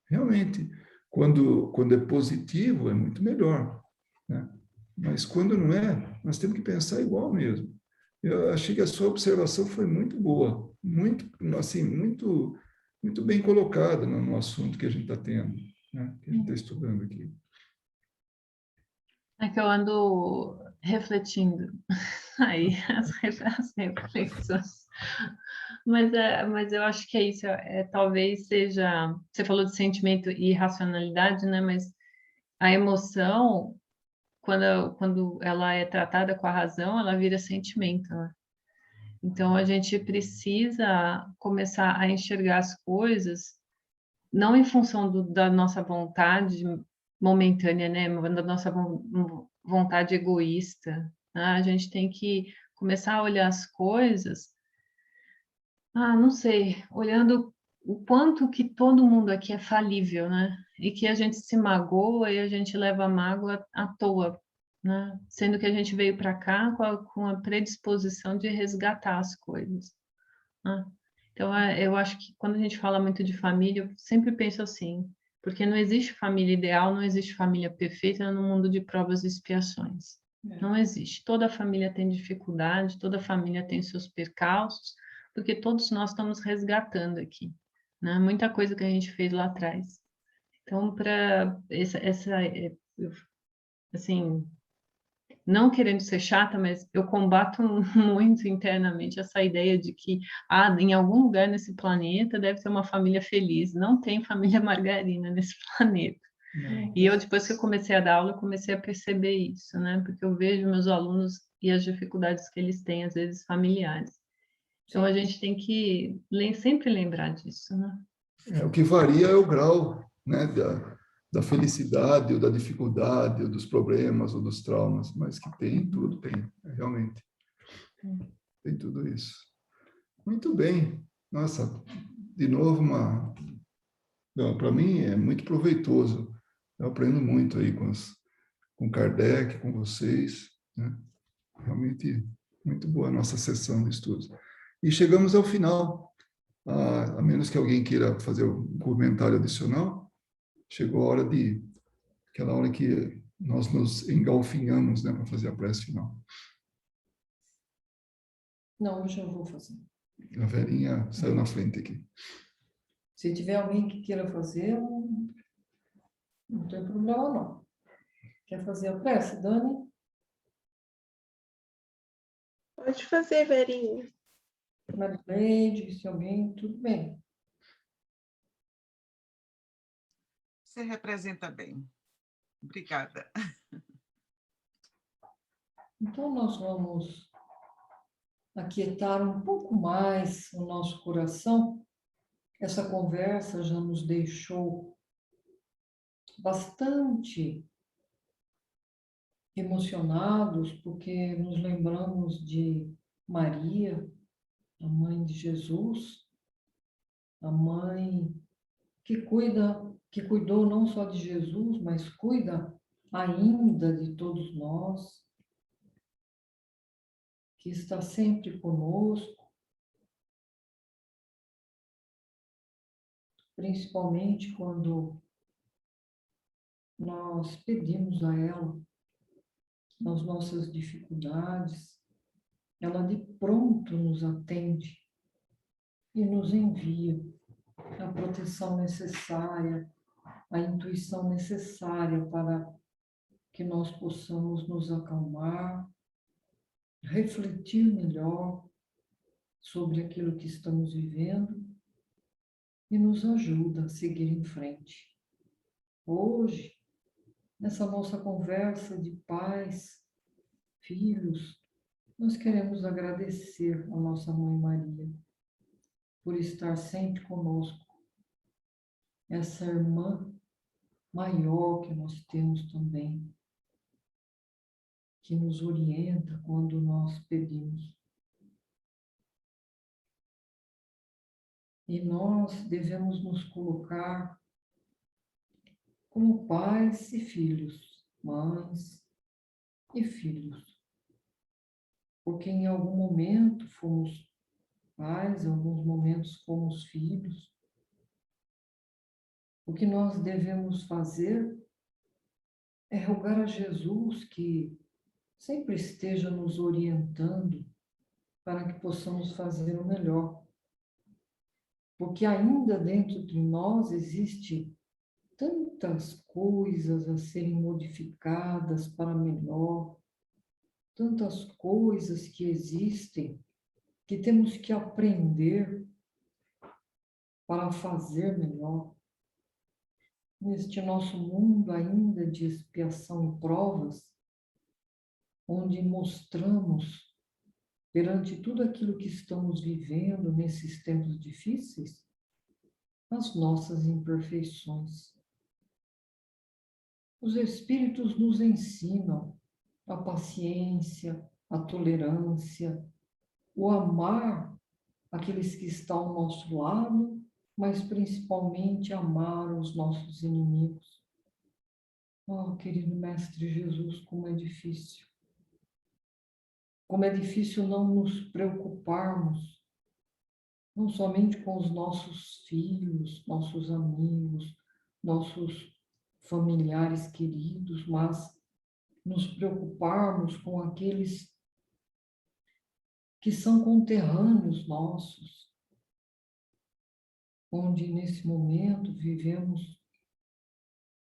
Realmente, quando é positivo, é muito melhor, né? Mas quando não é, nós temos que pensar igual mesmo. Eu achei que a sua observação foi muito boa, muito, assim, muito bem colocada no assunto que a gente está tendo, né? Que a gente está estudando aqui. É que eu ando refletindo aí as reflexões. Mas eu acho que é isso, talvez seja, você falou de sentimento e racionalidade, né? Mas a emoção, quando ela é tratada com a razão, ela vira sentimento, né? Então a gente precisa começar a enxergar as coisas não em função da nossa vontade momentânea, né? Da nossa vontade egoísta, né? A gente tem que começar a olhar as coisas, não sei, olhando o quanto que todo mundo aqui é falível, né? E que a gente se magoa e a gente leva a mágoa à toa, né? Sendo que a gente veio para cá com a predisposição de resgatar as coisas, né? Então, eu acho que quando a gente fala muito de família, eu sempre penso assim, porque não existe família ideal, não existe família perfeita no mundo de provas e expiações. Não existe. Toda família tem dificuldade, toda família tem seus percalços, porque todos nós estamos resgatando aqui, né? Muita coisa que a gente fez lá atrás. Então, para assim, não querendo ser chata, mas eu combato muito internamente essa ideia de que em algum lugar nesse planeta deve ter uma família feliz. Não tem família margarina nesse planeta. E eu, depois que eu comecei a dar aula, eu comecei a perceber isso, né? Porque eu vejo meus alunos e as dificuldades que eles têm, às vezes, familiares. Então, a gente tem que sempre lembrar disso, né? O que varia é o grau, né, da felicidade, ou da dificuldade, ou dos problemas, ou dos traumas, mas que tem tudo, tem, realmente. Tem tudo isso. Muito bem. Nossa, de novo, para mim é muito proveitoso. Eu aprendo muito aí com Kardec, com vocês, né? Realmente muito boa a nossa sessão de estudos. E chegamos ao final. A menos que alguém queira fazer um comentário adicional, chegou a hora aquela hora que nós nos engalfinhamos, né, para fazer a prece final. Não, hoje eu vou fazer. A Verinha saiu na frente aqui. Se tiver alguém que queira fazer, não tem problema, não. Quer fazer a prece, Dani? Pode fazer, Verinha. Marileide, se alguém, tudo bem. Você representa bem. Obrigada. Então, nós vamos aquietar um pouco mais o nosso coração. Essa conversa já nos deixou bastante emocionados, porque nos lembramos de Maria, a mãe de Jesus, a mãe que cuidou não só de Jesus, mas cuida ainda de todos nós, que está sempre conosco, principalmente quando nós pedimos a ela nas nossas dificuldades, ela de pronto nos atende e nos envia a proteção necessária, a intuição necessária para que nós possamos nos acalmar, refletir melhor sobre aquilo que estamos vivendo e nos ajuda a seguir em frente. Hoje, nessa nossa conversa de pais, filhos, nós queremos agradecer a nossa Mãe Maria por estar sempre conosco, essa irmã maior que nós temos também, que nos orienta quando nós pedimos. E nós devemos nos colocar como pais e filhos, mães e filhos. Porque em algum momento fomos pais, em alguns momentos fomos filhos. O que nós devemos fazer é rogar a Jesus que sempre esteja nos orientando para que possamos fazer o melhor. Porque ainda dentro de nós existe tantas coisas a serem modificadas para melhor, tantas coisas que existem que temos que aprender para fazer melhor. Neste nosso mundo ainda de expiação e provas, onde mostramos perante tudo aquilo que estamos vivendo nesses tempos difíceis, as nossas imperfeições. Os Espíritos nos ensinam a paciência, a tolerância, o amar aqueles que estão ao nosso lado, mas principalmente amar os nossos inimigos. Oh, querido Mestre Jesus, como é difícil. Como é difícil não nos preocuparmos, não somente com os nossos filhos, nossos amigos, nossos familiares queridos, mas nos preocuparmos com aqueles que são conterrâneos nossos, onde nesse momento vivemos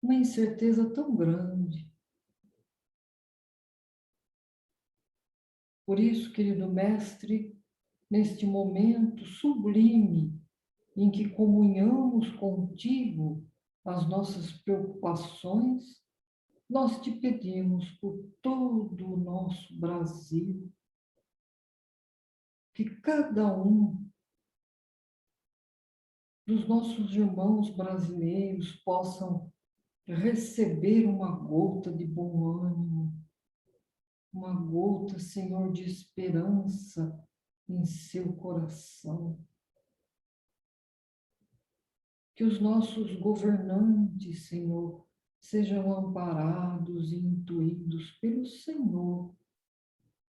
uma incerteza tão grande. Por isso, querido Mestre, neste momento sublime em que comunhamos contigo as nossas preocupações, nós te pedimos por todo o nosso Brasil, que cada um os nossos irmãos brasileiros possam receber uma gota de bom ânimo, uma gota, Senhor, de esperança em seu coração. Que os nossos governantes, Senhor, sejam amparados e intuídos pelo Senhor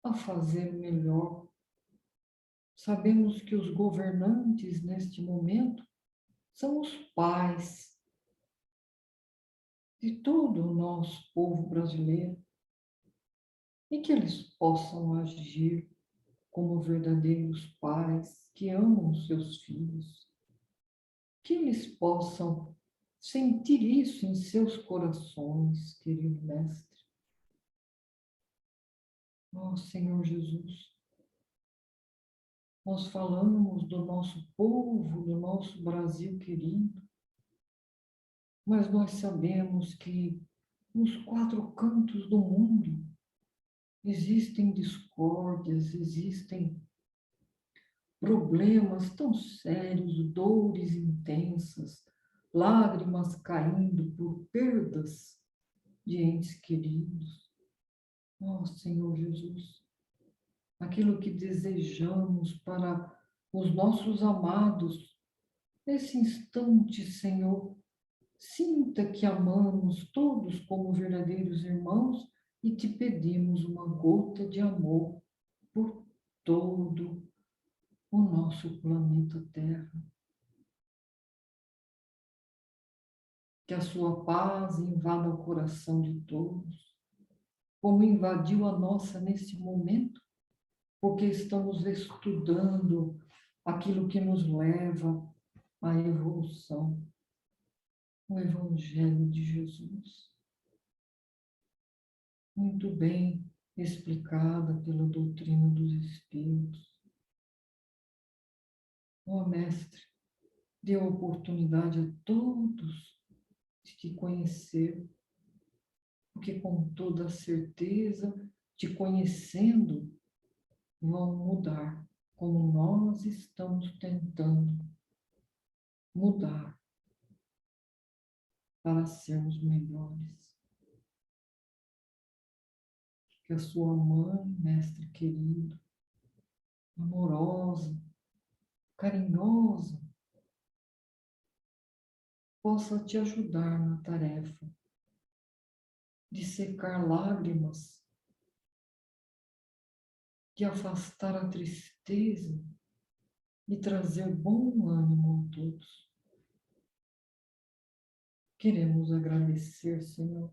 a fazer melhor. Sabemos que os governantes, neste momento, são os pais de todo o nosso povo brasileiro e que eles possam agir como verdadeiros pais que amam seus filhos, que eles possam sentir isso em seus corações, querido Mestre. Ó Senhor Jesus, nós falamos do nosso povo, do nosso Brasil querido, mas nós sabemos que nos 4 cantos do mundo existem discórdias, existem problemas tão sérios, dores intensas, lágrimas caindo por perdas de entes queridos. Ó Senhor Jesus, aquilo que desejamos para os nossos amados, nesse instante, Senhor, sinta que amamos todos como verdadeiros irmãos e te pedimos uma gota de amor por todo o nosso planeta Terra. Que a sua paz invada o coração de todos, como invadiu a nossa nesse momento, porque estamos estudando aquilo que nos leva à evolução, o Evangelho de Jesus. Muito bem explicada pela doutrina dos Espíritos. Ó Mestre, dê oportunidade a todos de te conhecer, porque com toda certeza, te conhecendo, vão mudar, como nós estamos tentando mudar para sermos melhores. Que a sua mãe, Mestre querido, amorosa, carinhosa, possa te ajudar na tarefa de secar lágrimas, de afastar a tristeza e trazer bom ânimo a todos. Queremos agradecer, Senhor,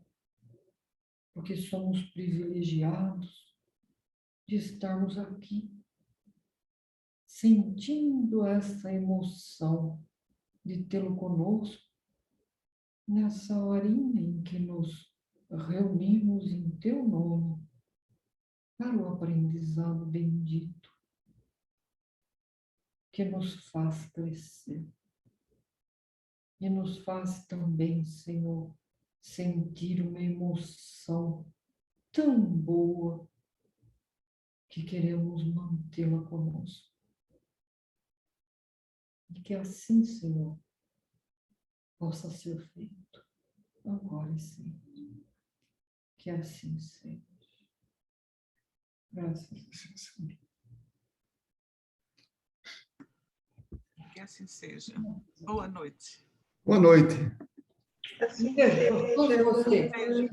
porque somos privilegiados de estarmos aqui, sentindo essa emoção de tê-lo conosco, nessa horinha em que nos reunimos em teu nome, para o aprendizado bendito, que nos faz crescer. E nos faz também, Senhor, sentir uma emoção tão boa que queremos mantê-la conosco. E que assim, Senhor, possa ser feito, agora e sempre. Que assim seja. Graças a Deus. Que assim seja. Boa noite. Boa noite. Assim Beijo para todos seja. vocês. Beijo.